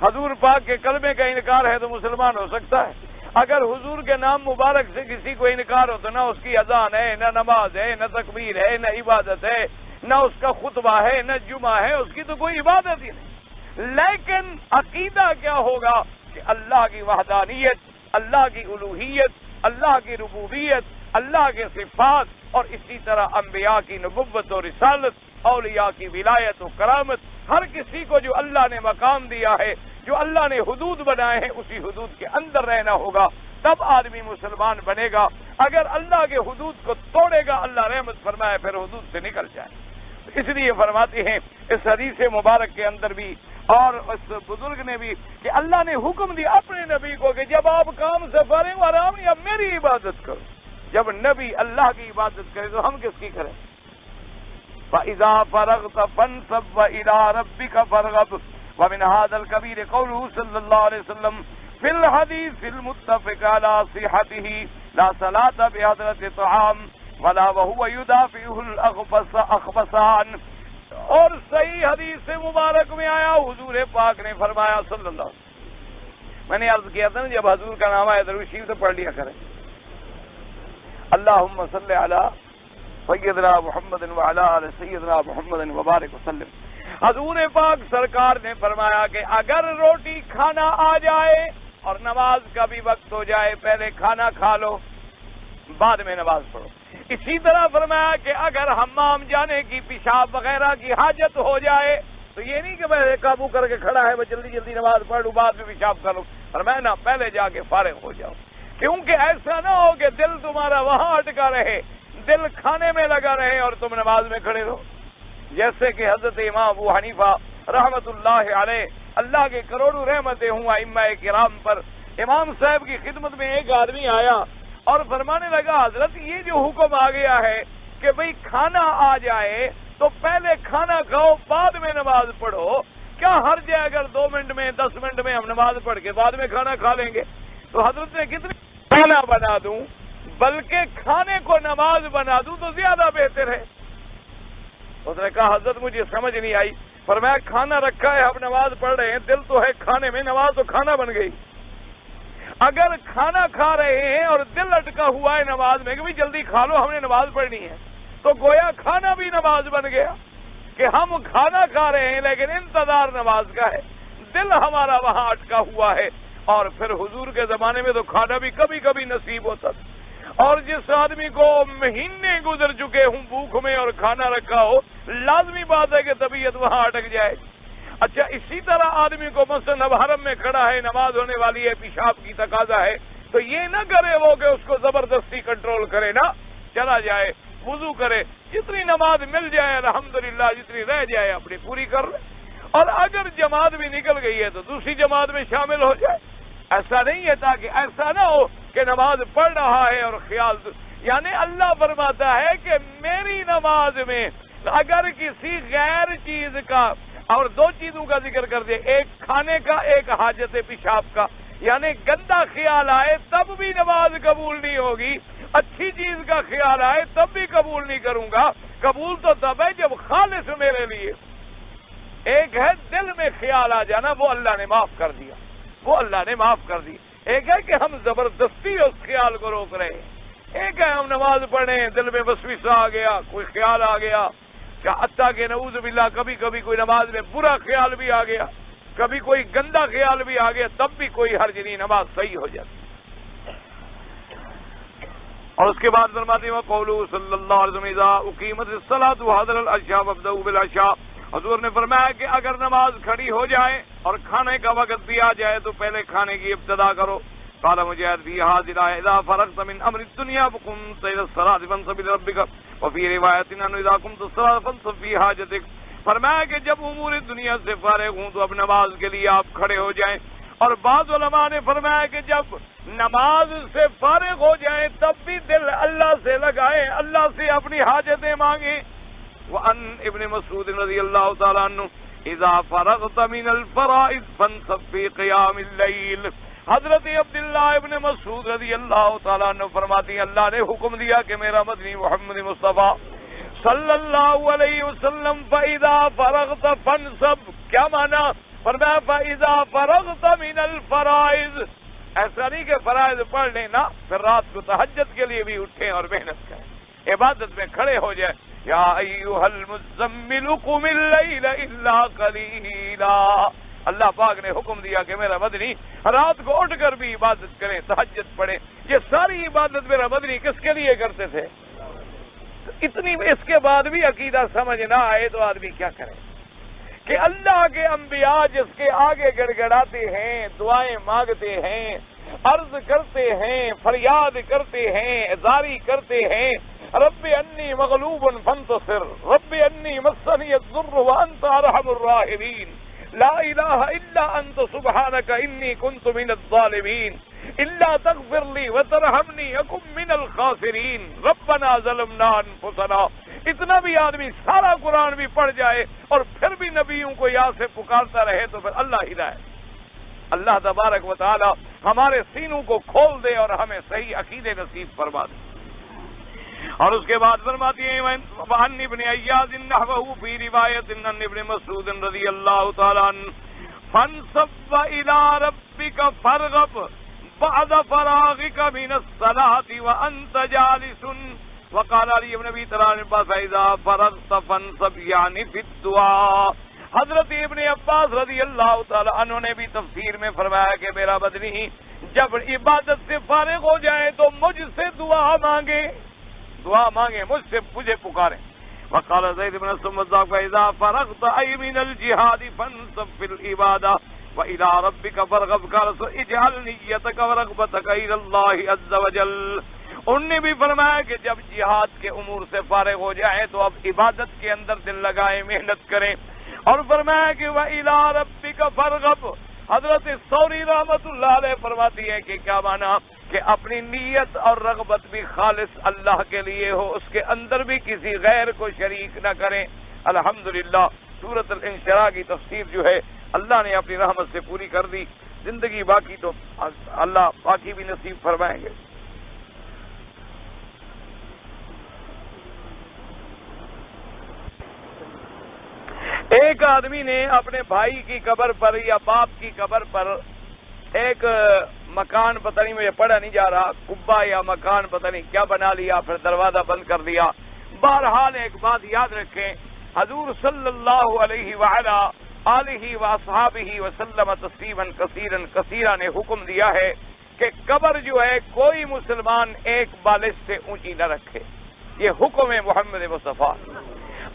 حضور پاک کے کلمے کا انکار ہے تو مسلمان ہو سکتا ہے، اگر حضور کے نام مبارک سے کسی کو انکار ہو تو نہ اس کی اذان ہے، نہ نماز ہے، نہ تکبیر ہے، نہ عبادت ہے، نہ اس کا خطبہ ہے، نہ جمعہ ہے، اس کی تو کوئی عبادت ہی نہیں۔ لیکن عقیدہ کیا ہوگا کہ اللہ کی وحدانیت، اللہ کی الوہیت، اللہ کی ربوبیت، اللہ کے صفات، اور اسی طرح انبیاء کی نبوت و رسالت، اولیاء کی ولایت و کرامت، ہر کسی کو جو اللہ نے مقام دیا ہے، جو اللہ نے حدود بنائے ہیں، اسی حدود کے اندر رہنا ہوگا، تب آدمی مسلمان بنے گا۔ اگر اللہ کے حدود کو توڑے گا، اللہ رحمت فرمائے پھر حدود سے نکل جائے۔ اس لیے فرماتے ہیں اس حدیث مبارک کے اندر بھی اور اس بزرگ نے بھی کہ اللہ نے حکم دیا اپنے نبی کو کہ جب آپ کام سے فارغ آرام یا میری عبادت کرو. جب نبی اللہ کی عبادت کرے تو ہم کس کی کریں؟ فَإِذَا فَرَغْتَ فَانْصَبْ وَإِلَىٰ رَبِّكَ فَارْغَب. ومن هذا الكبير قوله صلى الله عليه وسلم في الحديث المتفق على صحته لا صلاة بحضرة طعام ولا وهو يدافعه الأخبثان. اور صحیح حدیث مبارک میں آیا حضور پاک نے فرمایا صلی اللہ علیہ وسلم. میں نے عرض کیا تھا نا جب حضور کا نام آئے درود شریف تو پڑھ لیا کریں اللہم صلی علی سیدنا محمد وعلی آل سیدنا محمد وبارک وسلم. حضور پاک سرکار نے فرمایا کہ اگر روٹی کھانا آ جائے اور نماز کا بھی وقت ہو جائے پہلے کھانا کھا لو بعد میں نماز پڑھو. اسی طرح فرمایا کہ اگر حمام جانے کی پیشاب وغیرہ کی حاجت ہو جائے تو یہ نہیں کہ میں قابو کر کے کھڑا ہے میں جلدی جلدی نماز پڑھ لوں بعد میں پیشاب کروں. فرمایا نہ پہلے جا کے فارغ ہو جاؤ کیونکہ ایسا نہ ہو کہ دل تمہارا وہاں اٹکا رہے دل کھانے میں لگا رہے اور تم نماز میں کھڑے رہو. جیسے کہ حضرت امام ابو حنیفہ رحمت اللہ علیہ اللہ کے کروڑوں رحمتیں ہوں ائمہ کرام پر. امام صاحب کی خدمت میں ایک آدمی آیا اور فرمانے لگا حضرت یہ جو حکم آ گیا ہے کہ بھئی کھانا آ جائے تو پہلے کھانا کھاؤ بعد میں نماز پڑھو کیا حرج ہے اگر 2 منٹ میں 10 منٹ میں ہم نماز پڑھ کے بعد میں کھانا کھا لیں گے. تو حضرت نے کتنے کھانا بنا دوں بلکہ کھانے کو نماز بنا دوں تو زیادہ بہتر ہے. اس نے کہا حضرت مجھے سمجھ نہیں آئی. فرمایا کھانا رکھا ہے ہم نماز پڑھ رہے ہیں دل تو ہے کھانے میں نماز تو کھانا بن گئی. اگر کھانا کھا رہے ہیں اور دل اٹکا ہوا ہے نماز میں کہ بھی جلدی کھا لو ہم نے نماز پڑھنی ہے تو گویا کھانا بھی نماز بن گیا کہ ہم کھانا کھا رہے ہیں لیکن انتظار نماز کا ہے دل ہمارا وہاں اٹکا ہوا ہے. اور پھر حضور کے زمانے میں تو کھانا بھی کبھی کبھی نصیب ہوتا تھا. اور جس آدمی کو مہینے گزر چکے ہوں بھوک میں اور کھانا رکھا ہو لازمی بات ہے کہ طبیعت وہاں اٹک جائے. اچھا اسی طرح آدمی کو مثلا اب حرم میں کھڑا ہے نماز ہونے والی ہے پیشاب کی تقاضا ہے تو یہ نہ کرے وہ کہ اس کو زبردستی کنٹرول کرے نا چلا جائے وضو کرے جتنی نماز مل جائے الحمدللہ جتنی رہ جائے اپنی پوری کر لے. اور اگر جماعت بھی نکل گئی ہے تو دوسری جماعت میں شامل ہو جائے. ایسا نہیں ہے تاکہ ایسا نہ ہو کہ نماز پڑھ رہا ہے اور خیال یعنی اللہ فرماتا ہے کہ میری نماز میں اگر کسی غیر چیز کا اور 2 چیزوں کا ذکر کر دے ایک کھانے کا ایک حاجت پیشاب کا یعنی گندا خیال آئے تب بھی نماز قبول نہیں ہوگی اچھی چیز کا خیال آئے تب بھی قبول نہیں کروں گا. قبول تو تب ہے جب خالص میرے لیے. ایک ہے دل میں خیال آ جانا وہ اللہ نے معاف کر دیا وہ اللہ نے معاف کر دی. ایک ہے کہ ہم زبردستی اس خیال کو روک رہے ہیں. ایک ہے ہم نماز پڑھیں دل میں وسوسہ آ گیا کوئی خیال آ گیا کہ حتیٰ کہ نعوذ باللہ کبھی کبھی کوئی نماز میں برا خیال بھی آ گیا کبھی کوئی گندا خیال بھی آ گیا تب بھی کوئی حرج نہیں نماز صحیح ہو جاتی. اور اس کے بعد فرماتے ہیں قولہ صلی اللہ علیہ وسلم اذا اقیمت الصلاۃ وحضر العشاء فابدؤوا بالعشاء. حضور نے فرمایا کہ اگر نماز کھڑی ہو جائے اور کھانے کا وقت بھی آ جائے تو پہلے کھانے کی ابتدا کرو. قال مجاہد فی حاضر اذا فرغت من امر الدنيا فقمت الى الصلاة فانصب لربك وفي روایت ان اذا قمت الصلاة فانصب في حاجتك. فرمایا کہ جب امور دنیا سے فارغ ہوں تو اب نماز کے لیے آپ کھڑے ہو جائیں. اور بعض علماء نے فرمایا کہ جب نماز سے فارغ ہو جائیں تب بھی دل اللہ سے لگائیں اللہ سے اپنی حاجتیں مانگیں. وعن ابن مسعود رضی اللہ تعالیٰ عنہ اذا فرغت من الفرائض فانصب في قیام اللیل. حضرت عبداللہ ابن مسعود رضی اللہ تعالیٰ عنہ فرماتی ہیں اللہ نے حکم دیا کہ میرا مدنی محمد مصطفیٰ صلی اللہ علیہ وسلم فَإِذَا فَرَغْتَ فَانْصَبْ. کیا معنی؟ فرمایا فَإِذَا فَرَغْتَ مِنَ الْفَرَائِض. ایسا نہیں کہ فرائض پڑھ لیں نا پھر رات کو تہجد کے لیے بھی اٹھیں اور محنت کریں عبادت میں کھڑے ہو جائیں. یا ایھا المزمل قم اللیل الا قلیلا. اللہ پاک نے حکم دیا کہ میرا مدنی رات کو اٹھ کر بھی عبادت کریں تہجد پڑھیں. یہ ساری عبادت میرا مدنی کس کے لیے کرتے تھے؟ اتنی اس کے بعد بھی عقیدہ سمجھ نہ آئے تو آدمی کیا کرے کہ اللہ کے انبیاء جس کے آگے گڑ گڑاتے ہیں دعائیں مانگتے ہیں عرض کرتے ہیں فریاد کرتے ہیں زاری کرتے ہیں رب انی مغلوب فانتصر رب انی مسنی الضر وانت ارحم الراحمین لا الہ الا انت سبحانک انی کنت من الظالمین الا تغفر لی وترحمنی اکن من الخاسرین ربنا ظلمنا انفسنا. اتنا بھی آدمی سارا قرآن بھی پڑھ جائے اور پھر بھی نبیوں کو یہاں سے پکارتا رہے تو پھر اللہ ہدایت. اللہ تبارک و تعالی ہمارے سینوں کو کھول دے اور ہمیں صحیح عقیدے نصیب فرما دے. اور اس کے بعد فرماتی ہیں وعن ابن ایاز نحوه فی روایت ان ابن مسعود رضی اللہ تعالی عنہ فانصب الى ربک فارغب بعد فراغک من الصلاة وانت جالس. وقال علی بن ابی طالب فاذا فرغت فانصب یعنی فی الدعاء. حضرت ابن عباس رضی اللہ تعالی عنہ نے بھی تفسیر میں فرمایا کہ میرا بدنی جب عبادت سے فارغ ہو جائے تو مجھ سے دعا مانگے مجھ سے مجھے پکاریں. وقال زید بن سمذاق فاذا فرغت ای من الجهاد فانصب في العباده والى ربك فارغب قال اجعل نیتك ورغبتك الى الله عز وجل. انہوں نے بھی فرمایا کہ جب جہاد کے امور سے فارغ ہو جائیں تو اب عبادت کے اندر دل لگائیں محنت کریں. اور فرمایا کہ وَإِلَىٰ رَبِّكَ فَارْغَب. حضرت ثوری رحمت اللہ علیہ فرماتی ہے کہ کیا معنی کہ اپنی نیت اور رغبت بھی خالص اللہ کے لیے ہو, اس کے اندر بھی کسی غیر کو شریک نہ کریں. الحمدللہ سورۃ الانشراح کی تفسیر جو ہے اللہ نے اپنی رحمت سے پوری کر دی. زندگی باقی تو اللہ باقی بھی نصیب فرمائیں گے. ایک آدمی نے اپنے بھائی کی قبر پر یا باپ کی قبر پر ایک مکان پتہ نہیں مجھے پڑھا نہیں جا رہا قبہ یا مکان پتہ نہیں کیا بنا لیا, پھر دروازہ بند کر دیا. بہرحال ایک بات یاد رکھیں, حضور صلی اللہ علیہ وعلا آلہ واصحابہ وسلم تسلیما کثیرا کثیرا نے حکم دیا ہے کہ قبر جو ہے کوئی مسلمان ایک بالش سے اونچی نہ رکھے. یہ حکم ہے محمد مصطفیٰ.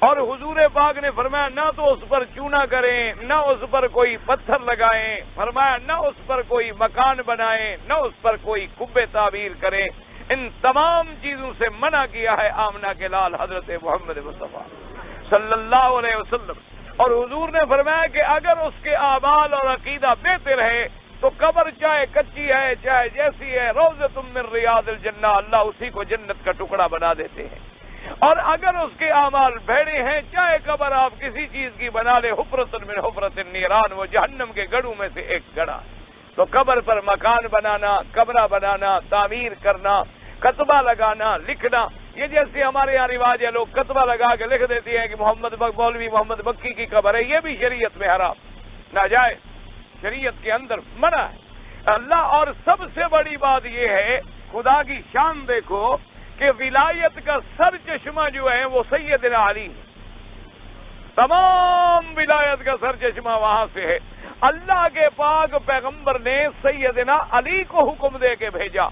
اور حضور پاک نے فرمایا نہ تو اس پر چونا کریں, نہ اس پر کوئی پتھر لگائیں, فرمایا نہ اس پر کوئی مکان بنائیں, نہ اس پر کوئی کبے تعمیر کریں. ان تمام چیزوں سے منع کیا ہے آمنہ کے لال حضرت محمد مصطفیٰ صلی اللہ علیہ وسلم. اور حضور نے فرمایا کہ اگر اس کے اعمال اور عقیدہ بہتر ہے تو قبر چاہے کچی ہے چاہے جیسی ہے روضۃ من ریاض الجنہ, اللہ اسی کو جنت کا ٹکڑا بنا دیتے ہیں. اور اگر اس کے اعمال بھیڑے ہیں چاہے قبر آپ کسی چیز کی بنا لے حفرۃ من حفرۃ النیران, وہ جہنم کے گڑھوں میں سے ایک گڑھا. تو قبر پر مکان بنانا, قبرہ بنانا, تعمیر کرنا, کتبہ لگانا, لکھنا, یہ جیسے ہمارے یہاں رواج ہے لوگ کتبہ لگا کے لکھ دیتے ہیں کہ مولوی محمد بکی کی قبر ہے. یہ بھی شریعت میں حرام ناجائز, شریعت کے اندر منع ہے. اللہ اور سب سے بڑی بات یہ ہے خدا کی شان دیکھو کہ ولایت کا سر چشمہ جو ہے وہ سیدنا علی, تمام ولایت کا سر چشمہ وہاں سے ہے. اللہ کے پاک پیغمبر نے سیدنا علی کو حکم دے کے بھیجا.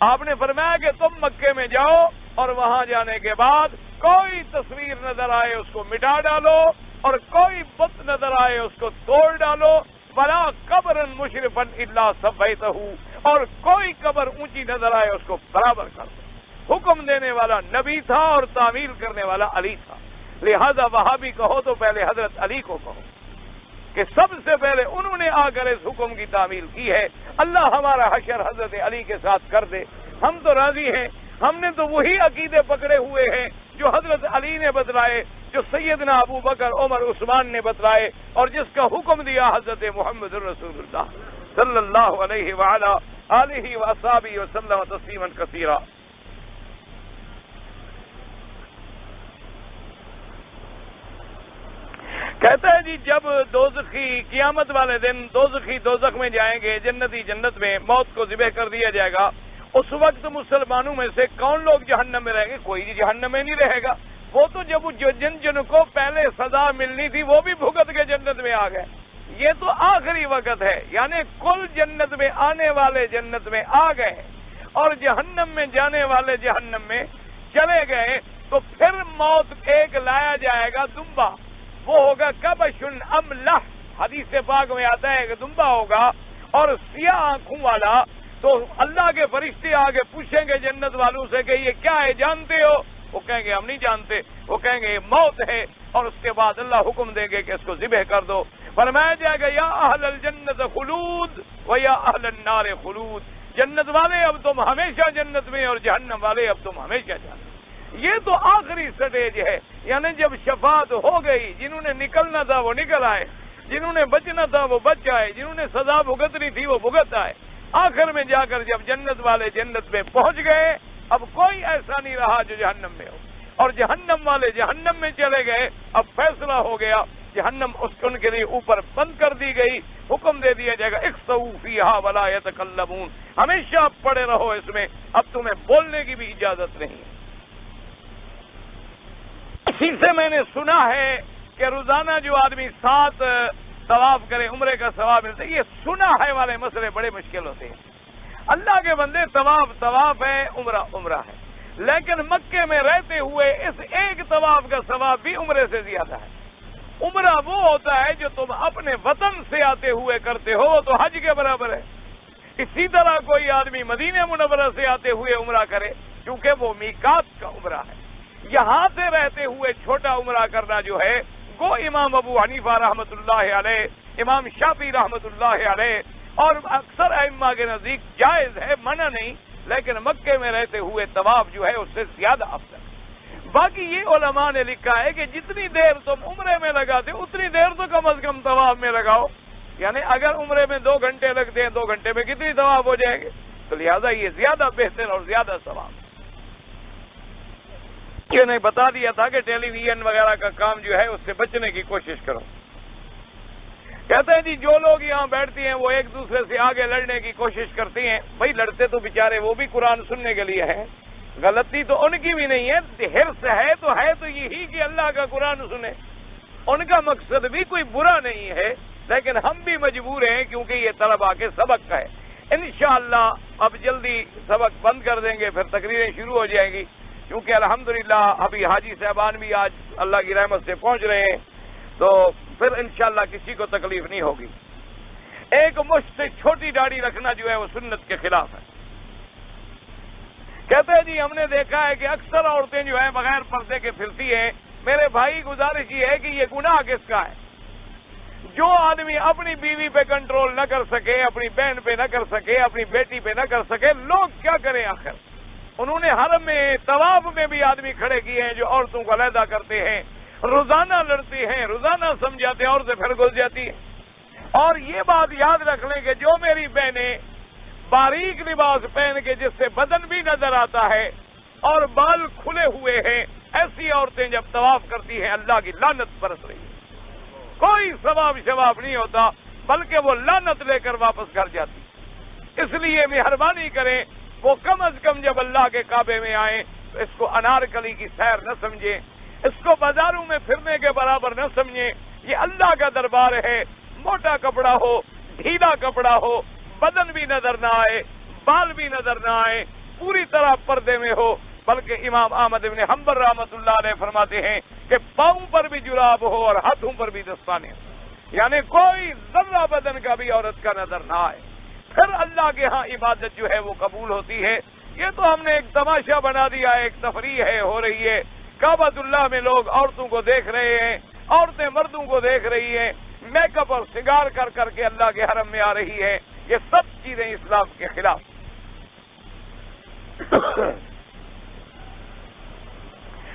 آپ نے فرمایا کہ تم مکے میں جاؤ اور وہاں جانے کے بعد کوئی تصویر نظر آئے اس کو مٹا ڈالو اور کوئی بت نظر آئے اس کو توڑ ڈالو. ولا قبرا مشرفا الا سویتہ, اور کوئی قبر اونچی نظر آئے اس کو برابر کر دو. حکم دینے والا نبی تھا اور تعمیل کرنے والا علی تھا. لہذا وہابی کہو تو پہلے حضرت علی کو کہو کہ سب سے پہلے انہوں نے آ کر اس حکم کی تعمیل کی ہے. اللہ ہمارا حشر حضرت علی کے ساتھ کر دے, ہم تو راضی ہیں. ہم نے تو وہی عقیدے پکڑے ہوئے ہیں جو حضرت علی نے بتلائے, جو سیدنا ابو بکر عمر عثمان نے بتلائے, اور جس کا حکم دیا حضرت محمد رسول اللہ صلی اللہ علیہ وعلا آلہ واصحابہ وسلم تسلیما کثیرا. کہتا ہے جی جب دوزخی قیامت والے دن دوزخی دوزخ میں جائیں گے, جنتی جنت میں, موت کو ذبح کر دیا جائے گا, اس وقت مسلمانوں میں سے کون لوگ جہنم میں رہیں گے؟ کوئی جہنم میں نہیں رہے گا. وہ تو جب جن کو پہلے سزا ملنی تھی وہ بھی بھگت کے جنت میں آ گئے. یہ تو آخری وقت ہے, یعنی کل جنت میں آنے والے جنت میں آ گئے اور جہنم میں جانے والے جہنم میں چلے گئے. تو پھر موت ایک لایا جائے گا دمبا, وہ ہوگا کبشن املح, حدیث پاک میں آتا ہے کہ دمبا ہوگا اور سیاہ آنکھوں والا. تو اللہ کے فرشتے آگے پوچھیں گے جنت والوں سے کہ یہ کیا ہے جانتے ہو؟ وہ کہیں گے ہم نہیں جانتے، وہ کہیں گے یہ موت ہے، اور اس کے بعد اللہ حکم دیں گے کہ اس کو ذبح کر دو۔ فرمایا جائے گا یا اہل الجنت خلود و یا اہل النار خلود، جنت والے اب تم ہمیشہ جنت میں اور جہنم والے اب تم ہمیشہ جہنم۔ یہ تو آخری سٹیج ہے، یعنی جب شفاعت ہو گئی، جنہوں نے نکلنا تھا وہ نکل آئے، جنہوں نے بچنا تھا وہ بچ آئے، جنہوں نے سزا بھگتنی تھی وہ بھگت آئے۔ آخر میں جا کر جب جنت والے جنت میں پہنچ گئے، اب کوئی ایسا نہیں رہا جو جہنم میں ہو، اور جہنم والے جہنم میں چلے گئے۔ اب فیصلہ ہو گیا، جہنم ان کے لیے اوپر بند کر دی گئی، حکم دے دیا جائے گا اخسؤوا فیہا ولا یتکلمون، ہمیشہ آپ پڑے رہو اس میں، اب تمہیں بولنے کی بھی اجازت نہیں۔ اسی سے میں نے سنا ہے کہ روزانہ جو آدمی 7 طواف کرے عمرے کا ثواب ملتا ہے۔ یہ سنا ہے والے مسئلے بڑے مشکل ہوتے ہیں۔ اللہ کے بندے طواف ہے، عمرہ ہے، لیکن مکے میں رہتے ہوئے اس ایک طواف کا ثواب بھی عمرے سے زیادہ ہے۔ عمرہ وہ ہوتا ہے جو تم اپنے وطن سے آتے ہوئے کرتے ہو، وہ تو حج کے برابر ہے۔ اسی طرح کوئی آدمی مدینہ منورہ سے آتے ہوئے عمرہ کرے، کیونکہ وہ میقات کا عمرہ ہے۔ یہاں سے رہتے ہوئے چھوٹا عمرہ کرنا جو ہے، وہ امام ابو حنیفہ رحمۃ اللہ علیہ، امام شافعی رحمۃ اللہ علیہ اور اکثر ائمہ کے نزدیک جائز ہے، منع نہیں، لیکن مکے میں رہتے ہوئے طواف جو ہے اس سے زیادہ افضل ہے۔ باقی یہ علماء نے لکھا ہے کہ جتنی دیر تم عمرے میں لگاتے اتنی دیر تو کم از کم طواف میں لگاؤ، یعنی اگر عمرے میں 2 گھنٹے لگتے ہیں، 2 گھنٹے میں کتنی طواف ہو جائیں گے؟ تو لہذا یہ زیادہ بہتر اور زیادہ ثواب۔ یہ نہیں بتا دیا تھا کہ ٹیلی ویژن وغیرہ کا کام جو ہے اس سے بچنے کی کوشش کرو۔ کہتے ہیں جی جو لوگ یہاں بیٹھتے ہیں وہ ایک دوسرے سے آگے لڑنے کی کوشش کرتے ہیں، بھائی لڑتے تو بیچارے وہ بھی قرآن سننے کے لیے ہیں، غلطی تو ان کی بھی نہیں ہے، حرص ہے تو یہی کہ اللہ کا قرآن سنے، ان کا مقصد بھی کوئی برا نہیں ہے، لیکن ہم بھی مجبور ہیں کیونکہ یہ طلباء کے سبق کا ہے۔ انشاءاللہ اب جلدی سبق بند کر دیں گے، پھر تقریریں شروع ہو جائیں گی، کیونکہ الحمدللہ ابھی حاجی صاحبان بھی آج اللہ کی رحمت سے پہنچ رہے ہیں، تو پھر انشاءاللہ کسی کو تکلیف نہیں ہوگی۔ ایک مشت سے چھوٹی داڑھی رکھنا جو ہے وہ سنت کے خلاف ہے۔ کہتے ہیں جی ہم نے دیکھا ہے کہ اکثر عورتیں جو ہیں بغیر پردے کے پھرتی ہیں۔ میرے بھائی گزارش یہ ہے کہ یہ گناہ کس کا ہے؟ جو آدمی اپنی بیوی پہ کنٹرول نہ کر سکے، اپنی بہن پہ نہ کر سکے، اپنی بیٹی پہ نہ کر سکے، لوگ کیا کریں آخر؟ انہوں نے حرم میں طواف میں بھی آدمی کھڑے کیے ہیں جو عورتوں کو علیحدہ کرتے ہیں، روزانہ لڑتے ہیں، روزانہ سمجھاتے ہیں، عورتیں پھر گھس جاتی ہیں۔ اور یہ بات یاد رکھ لیں کہ جو میری بہنیں باریک لباس پہن کے جس سے بدن بھی نظر آتا ہے اور بال کھلے ہوئے ہیں، ایسی عورتیں جب طواف کرتی ہیں اللہ کی لعنت برس رہی ہے، کوئی ثواب شواب نہیں ہوتا، بلکہ وہ لعنت لے کر واپس گھر جاتی۔ اس لیے مہربانی کریں، وہ کم از کم جب اللہ کے کعبے میں آئیں تو اس کو انارکلی کی سیر نہ سمجھیں، اس کو بازاروں میں پھرنے کے برابر نہ سمجھیں۔ یہ اللہ کا دربار ہے، موٹا کپڑا ہو، ڈھیلا کپڑا ہو، بدن بھی نظر نہ آئے، بال بھی نظر نہ آئے، پوری طرح پردے میں ہو۔ بلکہ امام احمد بن حنبل رحمۃ اللہ علیہ فرماتے ہیں کہ پاؤں پر بھی جراب ہو اور ہاتھوں پر بھی دستانے ہو، یعنی کوئی ذرہ بدن کا بھی عورت کا نظر نہ آئے، پھر اللہ کے ہاں عبادت جو ہے وہ قبول ہوتی ہے۔ یہ تو ہم نے ایک تماشا بنا دیا ہے، ایک تفریح ہے، ہو رہی ہے۔ کعبۃ اللہ میں لوگ عورتوں کو دیکھ رہے ہیں، عورتیں مردوں کو دیکھ رہی ہیں، میک اپ اور سنگار کر کر کے اللہ کے حرم میں آ رہی ہے۔ یہ سب چیزیں اسلام کے خلاف۔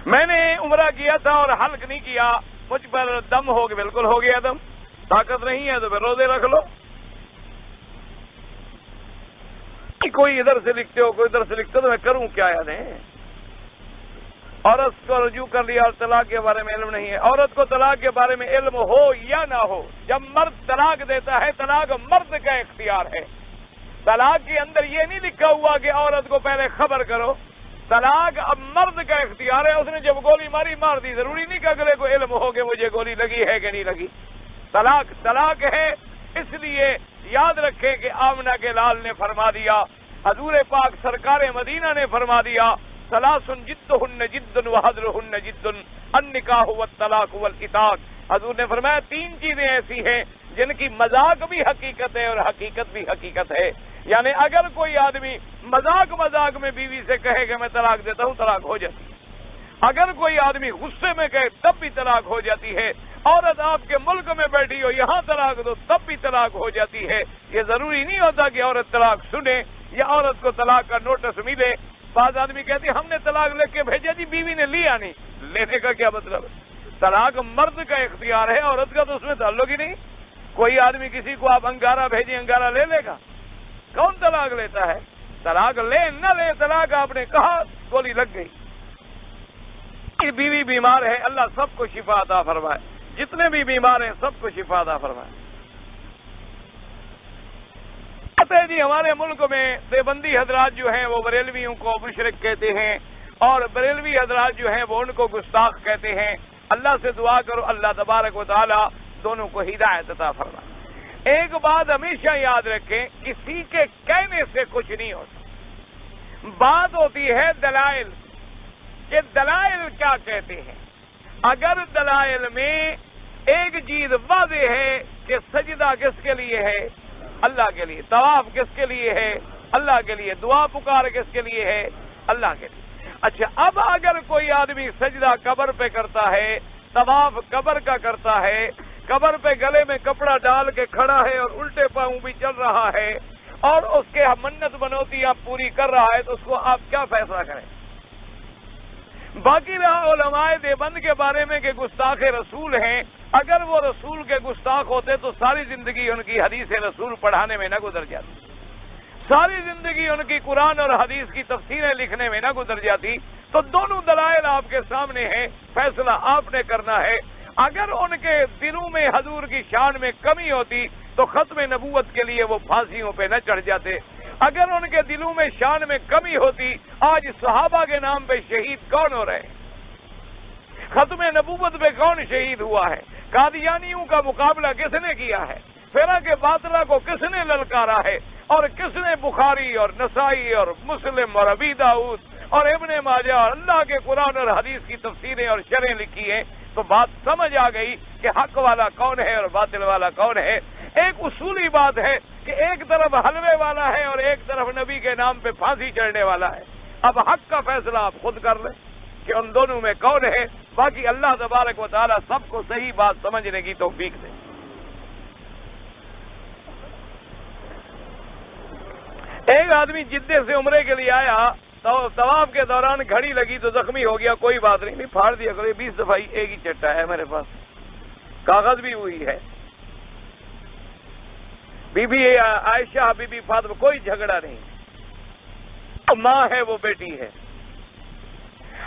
میں نے عمرہ کیا تھا اور حلق نہیں کیا، مجھ پر دم ہو گیا، بالکل ہو گیا دم، طاقت نہیں ہے تو پھر روزے رکھ لو۔ کوئی ادھر سے لکھتے ہو، کوئی ادھر سے لکھتے ہو، تو میں کروں کیا؟ یعنی عورت کو رجوع کر لیا اور طلاق کے بارے میں علم نہیں ہے۔ عورت کو طلاق کے بارے میں علم ہو یا نہ ہو، جب مرد طلاق دیتا ہے طلاق مرد کا اختیار ہے۔ طلاق کے اندر یہ نہیں لکھا ہوا کہ عورت کو پہلے خبر کرو، طلاق اب مرد کا اختیار ہے۔ اس نے جب گولی ماری مار دی، ضروری نہیں کہ اگلے کو علم ہو کہ مجھے گولی لگی ہے کہ نہیں لگی۔ طلاق ہے۔ اس لیے یاد رکھیں کہ آمنہ کے لال نے فرما دیا، حضور پاک سرکار مدینہ نے فرما دیا، ثلاث جدہن جد وحضرہن جد، النکاح والطلاق والعتاق۔ حضور نے فرمایا 3 چیزیں ایسی ہیں جن کی مذاق بھی حقیقت ہے اور حقیقت بھی حقیقت ہے۔ یعنی اگر کوئی آدمی مذاق میں بیوی سے کہے کہ میں طلاق دیتا ہوں، طلاق ہو جاتی ہے، اگر کوئی آدمی غصے میں کہے تب بھی طلاق ہو جاتی ہے، عورت آپ کے ملک میں بیٹھی ہو یہاں طلاق دو تب بھی طلاق ہو جاتی ہے۔ یہ ضروری نہیں ہوتا کہ عورت طلاق سنے یا عورت کو طلاق کا نوٹس ملے۔ بعض آدمی کہتے ہیں ہم نے طلاق لکھ کے بھیجا جی، بیوی نے لیا نہیں۔ لینے کا کیا مطلب ہے؟ طلاق مرد کا اختیار ہے، عورت کا تو اس میں تعلق ہی نہیں۔ کوئی آدمی کسی کو آپ انگارہ بھیجیں انگارہ لے لے گا؟ کون طلاق لیتا ہے؟ طلاق لے نہ لے، طلاق آپ نے کہا گولی لگ گئی۔ بیوی بیمار ہے، اللہ سب کو شفا عطا فرمائے، جتنے بھی بیمار ہیں سب کو شفا عطا فرمائے۔ جی ہمارے ملک میں دیوبندی حضرات جو ہیں وہ بریلویوں کو مشرک کہتے ہیں، اور بریلوی حضرات جو ہیں وہ ان کو گستاخ کہتے ہیں۔ اللہ سے دعا کرو اللہ تبارک و تعالی دونوں کو ہدایت عطا فرمائے۔ ایک بات ہمیشہ یاد رکھیں، کسی کے کہنے سے کچھ نہیں ہوتا، بات ہوتی ہے دلائل کہ دلائل کیا کہتے ہیں۔ اگر دلائل میں ایک چیز واضح ہے کہ سجدہ کس کے لیے ہے؟ اللہ کے لیے۔ طواف کس کے لیے ہے؟ اللہ کے لیے۔ دعا پکار کس کے لیے ہے؟ اللہ کے لیے۔ اچھا، اب اگر کوئی آدمی سجدہ قبر پہ کرتا ہے، طواف قبر کا کرتا ہے، قبر پہ گلے میں کپڑا ڈال کے کھڑا ہے اور الٹے پاؤں بھی چل رہا ہے، اور اس کے منت منوتی آپ پوری کر رہا ہے، تو اس کو آپ کیا فیصلہ کریں؟ باقی رہا علماء دیوبند کے بارے میں کہ گستاخ رسول ہیں۔ اگر وہ رسول کے گستاخ ہوتے تو ساری زندگی ان کی حدیث رسول پڑھانے میں نہ گزر جاتی، ساری زندگی ان کی قرآن اور حدیث کی تفسیریں لکھنے میں نہ گزر جاتی۔ تو دونوں دلائل آپ کے سامنے ہیں، فیصلہ آپ نے کرنا ہے۔ اگر ان کے دلوں میں حضور کی شان میں کمی ہوتی تو ختم نبوت کے لیے وہ پھانسیوں پہ نہ چڑھ جاتے۔ اگر ان کے دلوں میں شان میں کمی ہوتی، آج صحابہ کے نام پہ شہید کون ہو رہے ہیں؟ ختم نبوت پہ کون شہید ہوا ہے؟ قادیانیوں کا مقابلہ کس نے کیا ہے؟ فرقہ باطلہ کو کس نے للکارا ہے؟ اور کس نے بخاری اور نسائی اور مسلم اور ابی داؤد اور ابن ماجہ اور اللہ کے قرآن اور حدیث کی تفسیریں اور شرحیں لکھی ہیں؟ تو بات سمجھ آ گئی کہ حق والا کون ہے اور باطل والا کون ہے۔ ایک اصولی بات ہے کہ ایک طرف حلوے والا ہے اور ایک طرف نبی کے نام پہ پھانسی چڑھنے والا ہے۔ اب حق کا فیصلہ آپ خود کر لیں کہ ان دونوں میں کون ہے۔ باقی اللہ تبارک و تعالی سب کو صحیح بات سمجھنے کی توفیق دے۔ ایک آدمی جدے سے عمرے کے لیے آیا تو طواف کے دوران گھڑی لگی تو زخمی ہو گیا، کوئی بات نہیں، پھاڑ دیا کرو، 20 دفعہ ایک ہی چٹا ہے میرے پاس، کاغذ بھی ہوئی ہے۔ بی بی عائشہ بی بی فاطمہ کوئی جھگڑا نہیں، ماں ہے وہ بیٹی ہے۔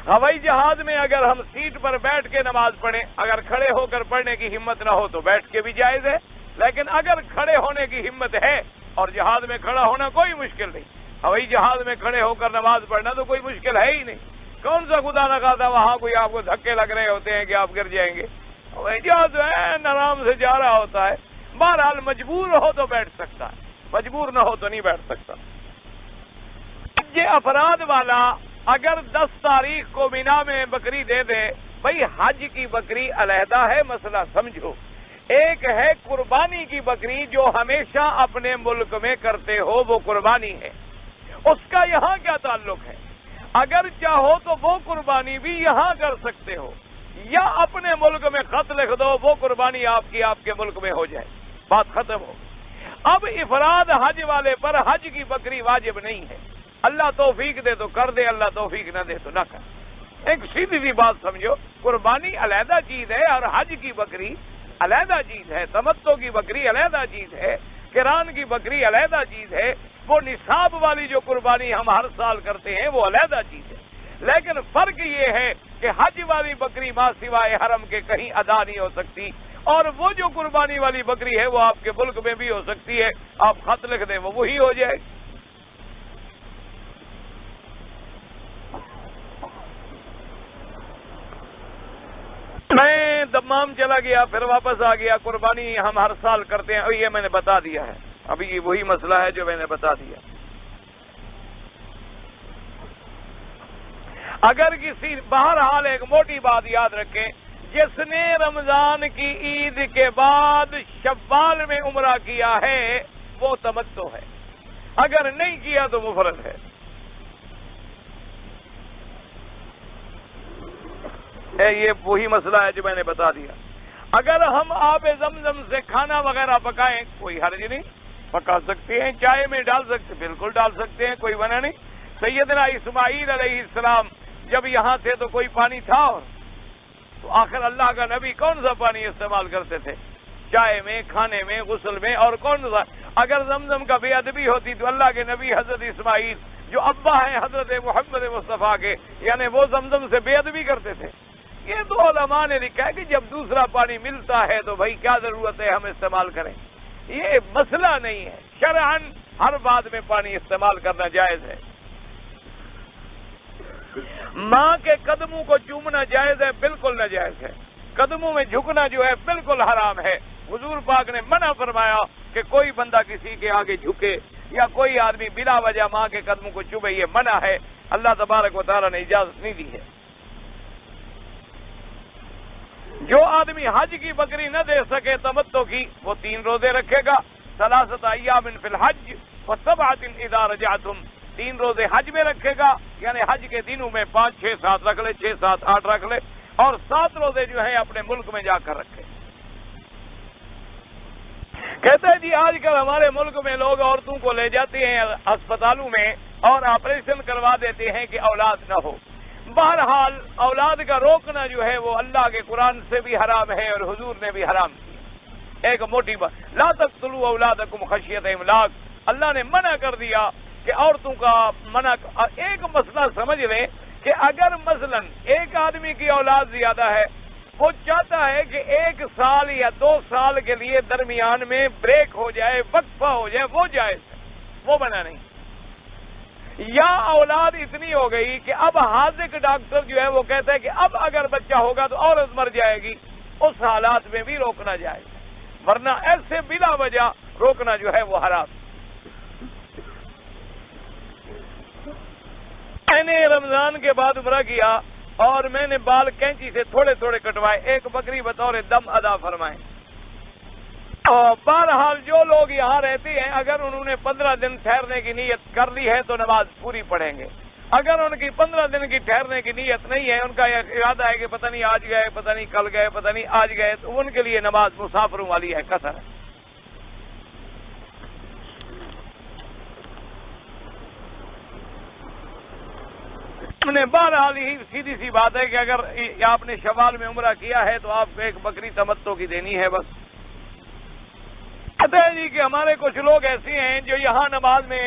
ہوائی جہاز میں اگر ہم سیٹ پر بیٹھ کے نماز پڑھیں، اگر کھڑے ہو کر پڑھنے کی ہمت نہ ہو تو بیٹھ کے بھی جائز ہے، لیکن اگر کھڑے ہونے کی ہمت ہے اور جہاز میں کھڑا ہونا کوئی مشکل نہیں، ہوائی جہاز میں کھڑے ہو کر نماز پڑھنا تو کوئی مشکل ہے ہی نہیں۔ کون سا خدا نہ خواستہ وہاں کوئی آپ کو دھکے لگ رہے ہوتے ہیں کہ آپ گر جائیں گے؟ ہوائی جہاز آرام سے جا رہا ہوتا ہے۔ بہرحال مجبور ہو تو بیٹھ سکتا ہے، مجبور نہ ہو تو نہیں بیٹھ سکتا۔ یہ افراد والا اگر 10 تاریخ کو مینا میں بکری دے دے، بھائی حج کی بکری علیحدہ ہے، مسئلہ سمجھو۔ ایک ہے قربانی کی بکری جو ہمیشہ اپنے ملک میں کرتے ہو، وہ قربانی ہے، اس کا یہاں کیا تعلق ہے؟ اگر چاہو تو وہ قربانی بھی یہاں کر سکتے ہو، یا اپنے ملک میں خط لکھ دو، وہ قربانی آپ کی آپ کے ملک میں ہو جائے، بات ختم ہو۔ اب افراد حج والے پر حج کی بکری واجب نہیں ہے، اللہ توفیق دے تو کر دے، اللہ توفیق نہ دے تو نہ کر۔ ایک سیدھی سی بات سمجھو، قربانی علیحدہ چیز ہے اور حج کی بکری علیحدہ چیز ہے، تمتع کی بکری علیحدہ چیز ہے، قران کی بکری علیحدہ چیز ہے، وہ نصاب والی جو قربانی ہم ہر سال کرتے ہیں وہ علیحدہ چیز ہے۔ لیکن فرق یہ ہے کہ حج والی بکری ماں سوائے حرم کے کہیں ادا نہیں ہو سکتی، اور وہ جو قربانی والی بکری ہے وہ آپ کے ملک میں بھی ہو سکتی ہے، آپ خط لکھ دیں وہ وہی ہو جائے گی۔ میں دمام چلا گیا، پھر واپس آ گیا، قربانی ہم ہر سال کرتے ہیں، یہ میں نے بتا دیا ہے، ابھی وہی مسئلہ ہے جو میں نے بتا دیا۔ اگر کسی، بہرحال ایک موٹی بات یاد رکھیں، جس نے رمضان کی عید کے بعد شوال میں عمرہ کیا ہے وہ تمتع ہے، اگر نہیں کیا تو مفرد ہے۔ یہ وہی مسئلہ ہے جو میں نے بتا دیا. اگر ہم آب زمزم سے کھانا وغیرہ پکائیں کوئی حرج نہیں، پکا سکتے ہیں. چائے میں ڈال سکتے، بالکل ڈال سکتے ہیں، کوئی منع نہیں. سیدنا اسماعیل علیہ السلام جب یہاں تھے تو کوئی پانی تھا، اور تو آخر اللہ کا نبی کون سا پانی استعمال کرتے تھے؟ چائے میں، کھانے میں، غسل میں، اور کون سا؟ اگر زمزم کا بے ادبی ہوتی تو اللہ کے نبی حضرت اسماعیل جو ابا ہیں حضرت محمد مصطفیٰ کے، یعنی وہ زمزم سے بے ادبی کرتے تھے. یہ تو علماء نے لکھا ہے کہ جب دوسرا پانی ملتا ہے تو بھائی کیا ضرورت ہے ہم استعمال کریں. یہ مسئلہ نہیں ہے، شرعاً ہر بات میں پانی استعمال کرنا جائز ہے. ماں کے قدموں کو چومنا جائز ہے؟ بالکل ناجائز ہے. قدموں میں جھکنا جو ہے بالکل حرام ہے. حضور پاک نے منع فرمایا کہ کوئی بندہ کسی کے آگے جھکے یا کوئی آدمی بلا وجہ ماں کے قدموں کو چومے، یہ منع ہے. اللہ تبارک و تعالیٰ نے اجازت نہیں دی ہے. جو آدمی حج کی بکری نہ دے سکے تمتع کی، وہ 3 روزے رکھے گا. 3 ایام فی الحج و7 اذا رجعتم. 3 روزے حج میں رکھے گا، یعنی حج کے دنوں میں 5، 6، 7 رکھ لے، 6، 7، 8 رکھ لے، اور 7 روزے جو ہیں اپنے ملک میں جا کر رکھے. کہتے ہیں جی آج کل ہمارے ملک میں لوگ عورتوں کو لے جاتے ہیں اسپتالوں میں اور آپریشن کروا دیتے ہیں کہ اولاد نہ ہو. بہرحال اولاد کا روکنا جو ہے وہ اللہ کے قرآن سے بھی حرام ہے اور حضور نے بھی حرام کیا. ایک موٹی بات، لا تقتلوا اولادکم خشیۃ املاق. اللہ نے منع کر دیا کہ عورتوں کا منع. ایک مسئلہ سمجھ لیں کہ اگر مثلا ایک آدمی کی اولاد زیادہ ہے، وہ چاہتا ہے کہ 1 سال یا 2 سال کے لیے درمیان میں بریک ہو جائے، وقفہ ہو جائے، وہ جائز ہے، وہ منع نہیں. یا اولاد اتنی ہو گئی کہ اب حاذق ڈاکٹر جو ہے وہ کہتا ہے کہ اب اگر بچہ ہوگا تو عورت مر جائے گی، اس حالات میں بھی روکنا جائے گا، ورنہ ایسے بلا وجہ روکنا جو ہے وہ حرام. میں نے رمضان کے بعد عمرہ کیا اور میں نے بال کینچی سے تھوڑے تھوڑے کٹوائے. ایک بکری بطور دم ادا فرمائے. اور بہرحال جو لوگ یہاں رہتے ہیں اگر انہوں نے 15 دن ٹھہرنے کی نیت کر لی ہے تو نماز پوری پڑھیں گے. اگر ان کی 15 دن کی ٹھہرنے کی نیت نہیں ہے، ان کا یہ ارادہ ہے کہ پتہ نہیں آج گئے، پتہ نہیں کل گئے، پتہ نہیں آج گئے، تو ان کے لیے نماز مسافروں والی ہے، قصر ہے. بہرحال ہی سیدھی سی بات ہے کہ اگر آپ نے شوال میں عمرہ کیا ہے تو آپ کو 1 بکری تمتع کی دینی ہے بس. کہتے ہیں جی کہ ہمارے کچھ لوگ ایسے ہیں جو یہاں نماز میں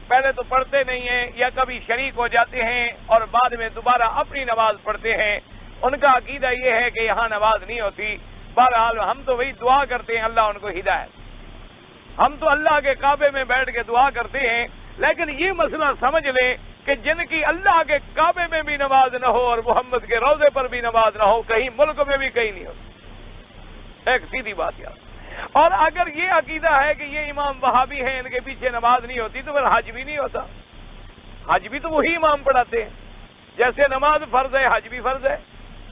پہلے تو پڑھتے نہیں ہیں یا کبھی شریک ہو جاتے ہیں اور بعد میں دوبارہ اپنی نماز پڑھتے ہیں. ان کا عقیدہ یہ ہے کہ یہاں نماز نہیں ہوتی. بہرحال ہم تو وہی دعا کرتے ہیں اللہ ان کو ہدایت. ہم تو اللہ کے کعبے میں بیٹھ کے دعا کرتے ہیں، لیکن یہ مسئلہ سمجھ لیں کہ جن کی اللہ کے کعبے میں بھی نماز نہ ہو اور محمد کے روضے پر بھی نماز نہ ہو، کہیں ملک میں بھی کہیں نہیں ہوتی. ایک سیدھی بات یاد. اور اگر یہ عقیدہ ہے کہ یہ امام وہابی ہیں، ان کے پیچھے نماز نہیں ہوتی، تو پھر حج بھی نہیں ہوتا. حج بھی تو وہی امام پڑھاتے ہیں. جیسے نماز فرض ہے، حج بھی فرض ہے.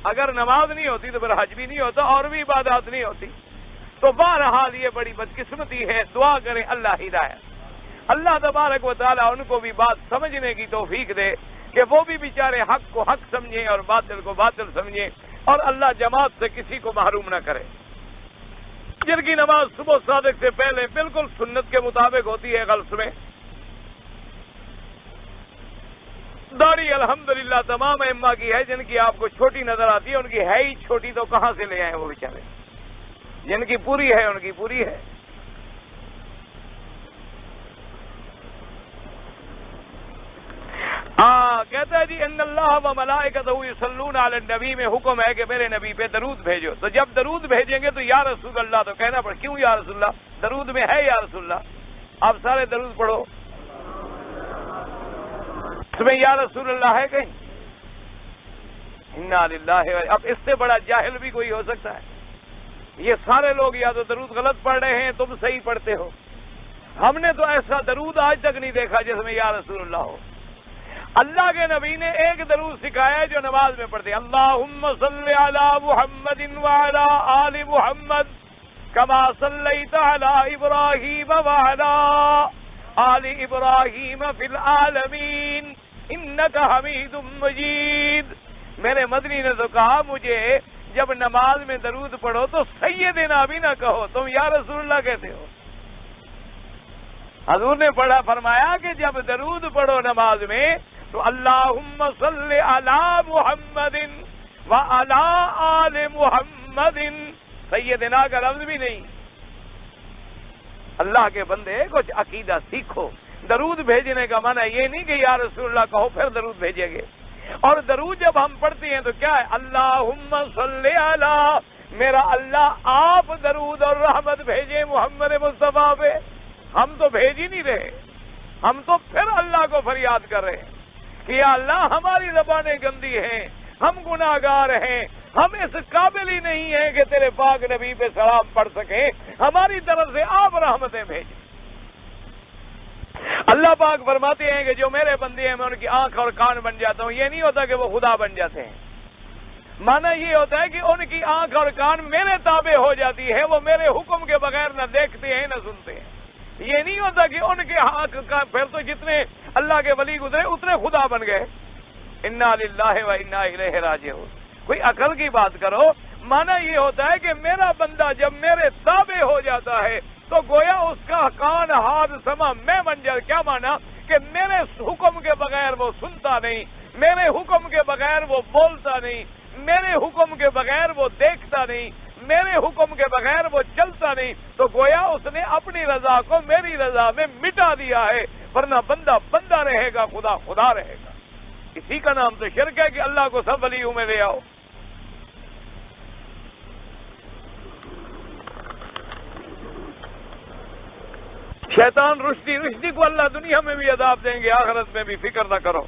اگر نماز نہیں ہوتی تو پھر حج بھی نہیں ہوتا اور بھی عبادات نہیں ہوتی. تو بہرحال یہ بڑی بدقسمتی ہے. دعا کریں اللہ ہدایت. اللہ تبارک و تعالیٰ ان کو بھی بات سمجھنے کی توفیق دے کہ وہ بھی بیچارے حق کو حق سمجھیں اور باطل کو باطل سمجھیں، اور اللہ جماعت سے کسی کو محروم نہ کرے. جن کی نماز صبح صادق سے پہلے بالکل سنت کے مطابق ہوتی ہے غلط میں، داڑھی الحمدللہ تمام ائمہ کی ہے. جن کی آپ کو چھوٹی نظر آتی ہے ان کی ہے ہی چھوٹی، تو کہاں سے لے آئے وہ بیچارے. جن کی پوری ہے ان کی پوری ہے. کہتا ہے جی ان اللہ و ملائکتہ یصلون علی النبی میں حکم ہے کہ میرے نبی پہ درود بھیجو. تو جب درود بھیجیں گے تو یا رسول اللہ تو کہنا پڑے. کیوں یا رسول اللہ؟ درود میں ہے یا رسول اللہ. آپ سارے درود پڑھو. اس میں یا رسول اللہ ہے کہیں؟ انا للہ. اب اس سے بڑا جاہل بھی کوئی ہو سکتا ہے؟ یہ سارے لوگ یا تو درود غلط پڑھ رہے ہیں، تم صحیح پڑھتے ہو. ہم نے تو ایسا درود آج تک نہیں دیکھا جس میں یا رسول اللہ ہو. اللہ کے نبی نے ایک درود سکھایا ہے جو نماز میں پڑھتے ہیں. اللہم صل علی محمد وعلی آل محمد کما صلیت علی ابراہیم وعلی آل ابراہیم فی العالمین انک حمید مجید. میرے مدنی نے تو کہا مجھے جب نماز میں درود پڑھو تو سیدنا بھی نہ کہو، تم یا رسول اللہ کہتے ہو۔ حضور نے فرمایا کہ جب درود پڑھو نماز میں تو اللہم صلی علی محمد وعلی آل محمد، سیدنا کا لفظ بھی نہیں۔ اللہ کے بندے کچھ عقیدہ سیکھو۔ درود بھیجنے کا معنی یہ نہیں کہ یا رسول اللہ کہو پھر درود بھیجیں گے، اور درود جب ہم پڑھتے ہیں تو کیا ہے؟ اللہم صلی علی، میرا اللہ آپ درود اور رحمت بھیجیں محمد مصطفیٰ پہ۔ ہم تو بھیج ہی نہیں رہے، ہم تو پھر اللہ کو فریاد کر رہے ہیں کہ یا اللہ ہماری زبانیں گندی ہیں، ہم گناہگار ہیں، ہم اس قابل ہی نہیں ہیں کہ تیرے پاک نبی پہ سلام پڑھ سکیں، ہماری طرف سے آپ رحمتیں بھیجیں۔ اللہ پاک فرماتے ہیں کہ جو میرے بندے ہیں میں ان کی آنکھ اور کان بن جاتا ہوں۔ یہ نہیں ہوتا کہ وہ خدا بن جاتے ہیں، معنی یہ ہوتا ہے کہ ان کی آنکھ اور کان میرے تابع ہو جاتی ہے، وہ میرے حکم کے بغیر نہ دیکھتے ہیں نہ سنتے ہیں۔ یہ نہیں ہوتا کہ ان کے آنکھ کا پھر تو جتنے اللہ کے ولی گزرے اتنے خدا بن گئے۔ انا للہ و انا الیہ راجعون، کوئی عقل کی بات کرو۔ معنی یہ ہوتا ہے کہ میرا بندہ جب میرے تابع ہو جاتا ہے تو گویا اس کا کان ہاتھ سما میں بن جائے۔ کیا مانا؟ کہ میرے حکم کے بغیر وہ سنتا نہیں، میرے حکم کے بغیر وہ بولتا نہیں، میرے حکم کے بغیر وہ دیکھتا نہیں، میرے حکم کے بغیر وہ چلتا نہیں، تو گویا اس نے اپنی رضا کو میری رضا میں مٹا دیا ہے، ورنہ بندہ بندہ رہے گا، خدا خدا رہے گا۔ اسی کا نام تو شرک ہے کہ اللہ کو سب ولیوں میں لے آؤ۔ شیطان رشدی کو اللہ دنیا میں بھی عذاب دیں گے، آخرت میں بھی، فکر نہ کرو۔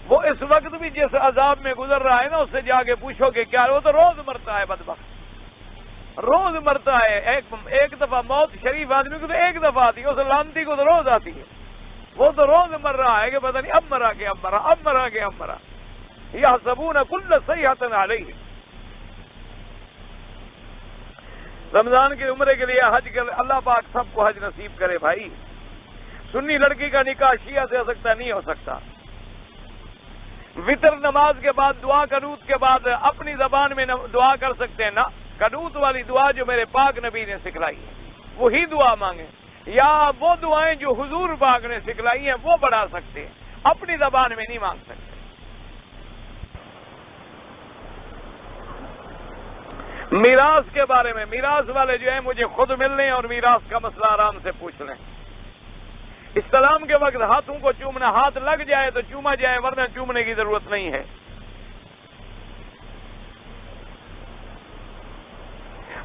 وہ اس وقت بھی جس عذاب میں گزر رہا ہے نا، اس سے جا کے پوچھو کہ کیا، وہ تو روز مرتا ہے بدبخت، روز مرتا ہے۔ ایک دفعہ موت شریف آدمی کو تو ایک دفعہ آتی ہے، اس لانتی کو تو روز آتی ہے۔ وہ تو روز مر رہا ہے کہ پتہ نہیں اب مرا کہ اب مرا، اب مرا کہ اب مرا۔ یحسبون کل صیحۃ علیہ۔ رمضان کے عمرے کے لیے حج کر، اللہ پاک سب کو حج نصیب کرے بھائی۔ سنی لڑکی کا نکاح شیعہ سے ہو سکتا نہیں ہو سکتا۔ وطر نماز کے بعد دعا قنوت کے بعد اپنی زبان میں دعا کر سکتے ہیں نا، قنوت والی دعا جو میرے پاک نبی نے سکھلائی ہے وہی دعا مانگیں، یا وہ دعائیں جو حضور پاک نے سکھلائی ہیں وہ بڑھا سکتے ہیں، اپنی زبان میں نہیں مانگ سکتے۔ میراث کے بارے میں، میراث والے جو ہیں مجھے خود مل لیں اور میراث کا مسئلہ آرام سے پوچھ لیں۔ استلام کے وقت ہاتھوں کو چومنا، ہاتھ لگ جائے تو چوما جائے، ورنہ چومنے کی ضرورت نہیں ہے۔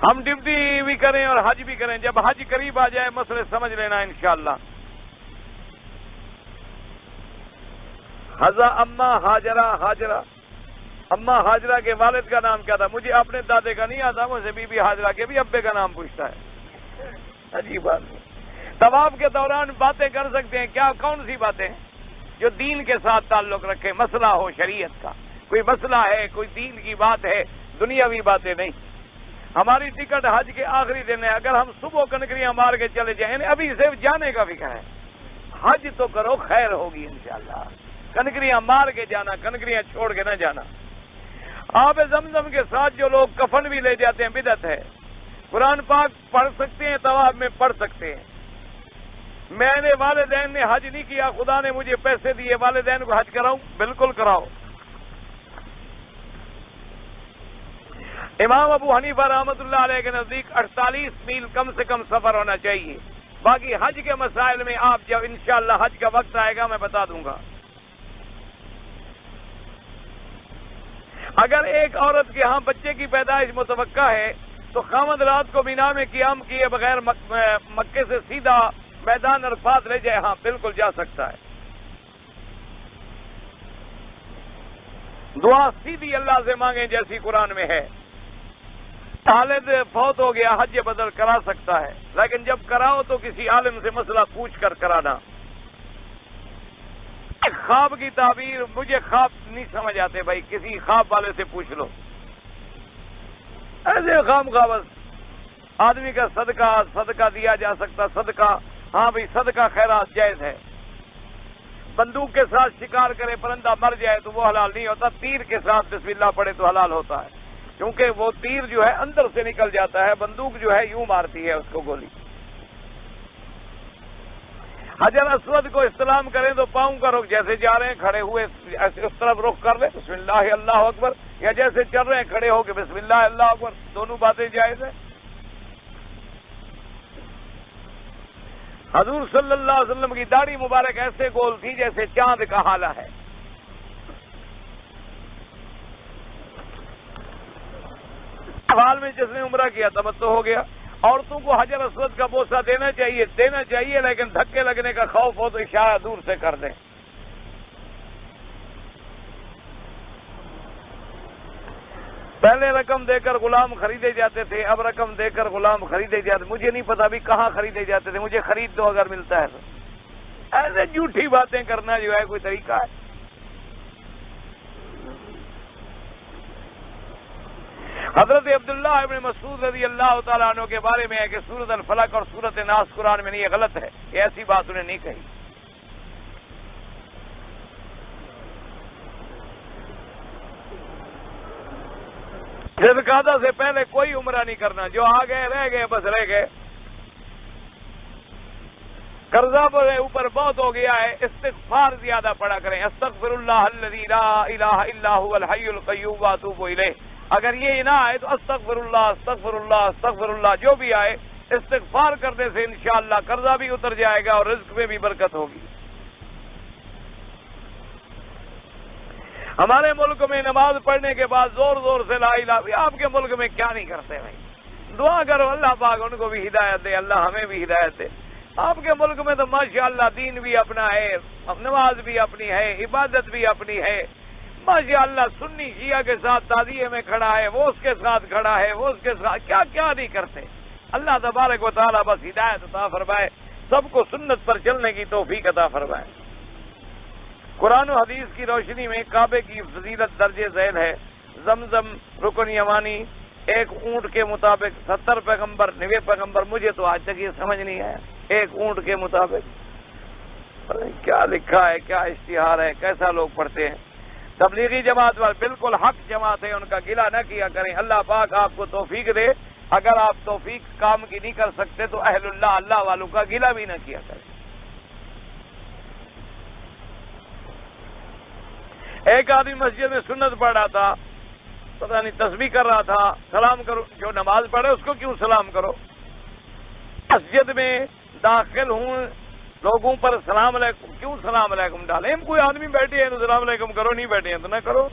ہم ڈیوٹی بھی کریں اور حج بھی کریں، جب حج قریب آ جائے مسئلے سمجھ لینا انشاءاللہ۔ حضا اما ہاجرہ، اما ہاجرہ کے والد کا نام کیا تھا؟ مجھے اپنے دادے کا نہیں آتا، مجھے بی بی ہاجرہ کے بھی ابے کا نام پوچھتا ہے، عجیب بات ہے۔ طواف کے دوران باتیں کر سکتے ہیں، کیا کون سی باتیں جو دین کے ساتھ تعلق رکھے، مسئلہ ہو شریعت کا، کوئی مسئلہ ہے، کوئی دین کی بات ہے، دنیاوی باتیں نہیں۔ ہماری ٹکٹ حج کے آخری دن ہے، اگر ہم صبح کنکریاں مار کے چلے جائیں، یعنی ابھی صرف جانے کا فکر ہے، حج تو کرو خیر ہوگی انشاءاللہ، کنکریاں مار کے جانا، کنکریاں چھوڑ کے نہ جانا۔ آب زمزم کے ساتھ جو لوگ کفن بھی لے جاتے ہیں بدعت ہے۔ قرآن پاک پڑھ سکتے ہیں، طواف میں پڑھ سکتے ہیں۔ میں نے والدین نے حج نہیں کیا، خدا نے مجھے پیسے دیے، والدین کو حج کراؤں؟ بالکل کراؤ۔ امام ابو حنیفہ رحمۃ اللہ علیہ کے نزدیک 48 میل کم سے کم سفر ہونا چاہیے۔ باقی حج کے مسائل میں آپ جب انشاءاللہ حج کا وقت آئے گا میں بتا دوں گا۔ اگر ایک عورت کے ہاں بچے کی پیدائش متوقع ہے تو خامد رات کو مینا میں قیام کیے بغیر مکے سے سیدھا میدان عرفات لے جائے، ہاں بالکل جا سکتا ہے۔ دعا سیدھی اللہ سے مانگیں جیسی قرآن میں ہے۔ والد فوت ہو گیا، حج بدل کرا سکتا ہے، لیکن جب کراؤ تو کسی عالم سے مسئلہ پوچھ کر کرانا۔ خواب کی تعبیر، مجھے خواب نہیں سمجھ آتے بھائی، کسی خواب والے سے پوچھ لو۔ ایسے خام بس آدمی کا صدقہ دیا جا سکتا، صدقہ، ہاں بھائی صدقہ خیرات جائز ہے۔ بندوق کے ساتھ شکار کرے پرندہ مر جائے تو وہ حلال نہیں ہوتا، تیر کے ساتھ بسم اللہ پڑھے تو حلال ہوتا ہے، کیونکہ وہ تیر جو ہے اندر سے نکل جاتا ہے، بندوق جو ہے یوں مارتی ہے اس کو گولی۔ حجر اسود کو استلام کریں تو پاؤں کا رخ جیسے جا رہے ہیں کھڑے ہوئے اس طرف رخ کر لیں بسم اللہ اللہ اکبر، یا جیسے چل رہے ہیں کھڑے ہو کے بسم اللہ اللہ اکبر، دونوں باتیں جائز ہیں۔ حضور صلی اللہ علیہ وسلم کی داڑھی مبارک ایسے گول تھی جیسے چاند کا حالہ ہے۔ حال میں جس نے عمرہ کیا تمتع ہو گیا۔ عورتوں کو حجر اسود کا بوسہ دینا چاہیے لیکن دھکے لگنے کا خوف ہو تو اشارہ دور سے کر دیں۔ پہلے رقم دے کر غلام خریدے جاتے تھے، اب رقم دے کر غلام خریدے جاتے، مجھے نہیں پتا بھی کہاں خریدے جاتے تھے، مجھے خرید دو اگر ملتا ہے تو۔ ایسے جھوٹی باتیں کرنا جو ہے کوئی طریقہ ہے؟ حضرت عبداللہ ابن مسعود رضی اللہ تعالیٰ عنہ کے بارے میں ہے کہ سورۃ الفلق اور سورۃ ناس قرآن میں نہیں، یہ غلط ہے، یہ ایسی بات انہیں نہیں کہی۔ ذوالقعدہ سے پہلے کوئی عمرہ نہیں کرنا، جو آ گئے رہ گئے بس رہ گئے۔ قرضہ پر اوپر بہت ہو گیا ہے، استغفار زیادہ پڑا کریں، استغفر اللہ الذی لا الہ الا هو الحی القیوم واتوب الیہ۔ اگر یہ نہ آئے تو استغفر اللہ استغفر اللہ استغفر اللہ، جو بھی آئے استغفار کرنے سے انشاءاللہ قرضہ بھی اتر جائے گا اور رزق میں بھی برکت ہوگی۔ ہمارے ملک میں نماز پڑھنے کے بعد زور زور سے لا الہ، آپ کے ملک میں کیا نہیں کرتے بھائی؟ دعا کرو اللہ پاک ان کو بھی ہدایت دے، اللہ ہمیں بھی ہدایت دے۔ آپ کے ملک میں تو ماشاءاللہ دین بھی اپنا ہے، نماز بھی اپنی ہے، عبادت بھی اپنی ہے، ماشاءاللہ سنی شیعہ کے ساتھ تعزیے میں کھڑا ہے، وہ اس کے ساتھ کھڑا ہے، وہ اس کے ساتھ کیا نہیں کرتے۔ اللہ تبارک و تعالیٰ بس ہدایت عطا فرمائے، سب کو سنت پر چلنے کی توفیق عطا فرمائے۔ قرآن و حدیث کی روشنی میں کعبے کی فضیلت درجے ذیل ہے۔ زمزم رکن یمانی ایک اونٹ کے مطابق 70 پیغمبر 90 پیغمبر، مجھے تو آج تک یہ سمجھ نہیں آیا، ایک اونٹ کے مطابق کیا لکھا ہے، کیا اشتہار ہے، کیسا لوگ پڑھتے ہیں۔ تبلیغی جماعت والے بالکل حق جماعت ہے، ان کا گلہ نہ کیا کریں، اللہ پاک آپ کو توفیق دے۔ اگر آپ توفیق کام کی نہیں کر سکتے تو اہل اللہ اللہ والوں کا گلہ بھی نہ کیا کریں۔ ایک آدمی مسجد میں سنت پڑھ رہا تھا، پتہ نہیں تسبیح کر رہا تھا، سلام کرو، جو نماز پڑھے اس کو کیوں سلام کرو؟ مسجد میں داخل ہوں لوگوں پر سلام علیکم، کیوں سلام علیکم ڈالیں؟ کوئی آدمی بیٹھے ہیں تو سلام علیکم کرو، نہیں بیٹھے ہیں تو نہ کرو۔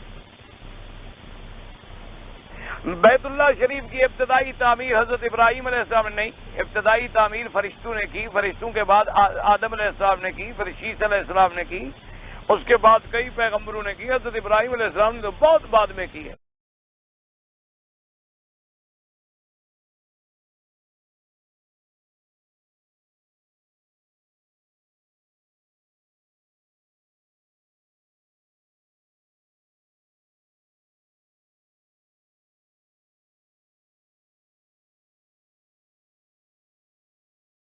بیت اللہ شریف کی ابتدائی تعمیر حضرت ابراہیم علیہ السلام نے نہیں، ابتدائی تعمیر فرشتوں نے کی، فرشتوں کے بعد آدم علیہ السلام نے کی، پھر شیس علیہ السلام نے کی، اس کے بعد کئی پیغمبروں نے کی، حضرت ابراہیم علیہ السلام نے تو بہت بعد میں کی ہے۔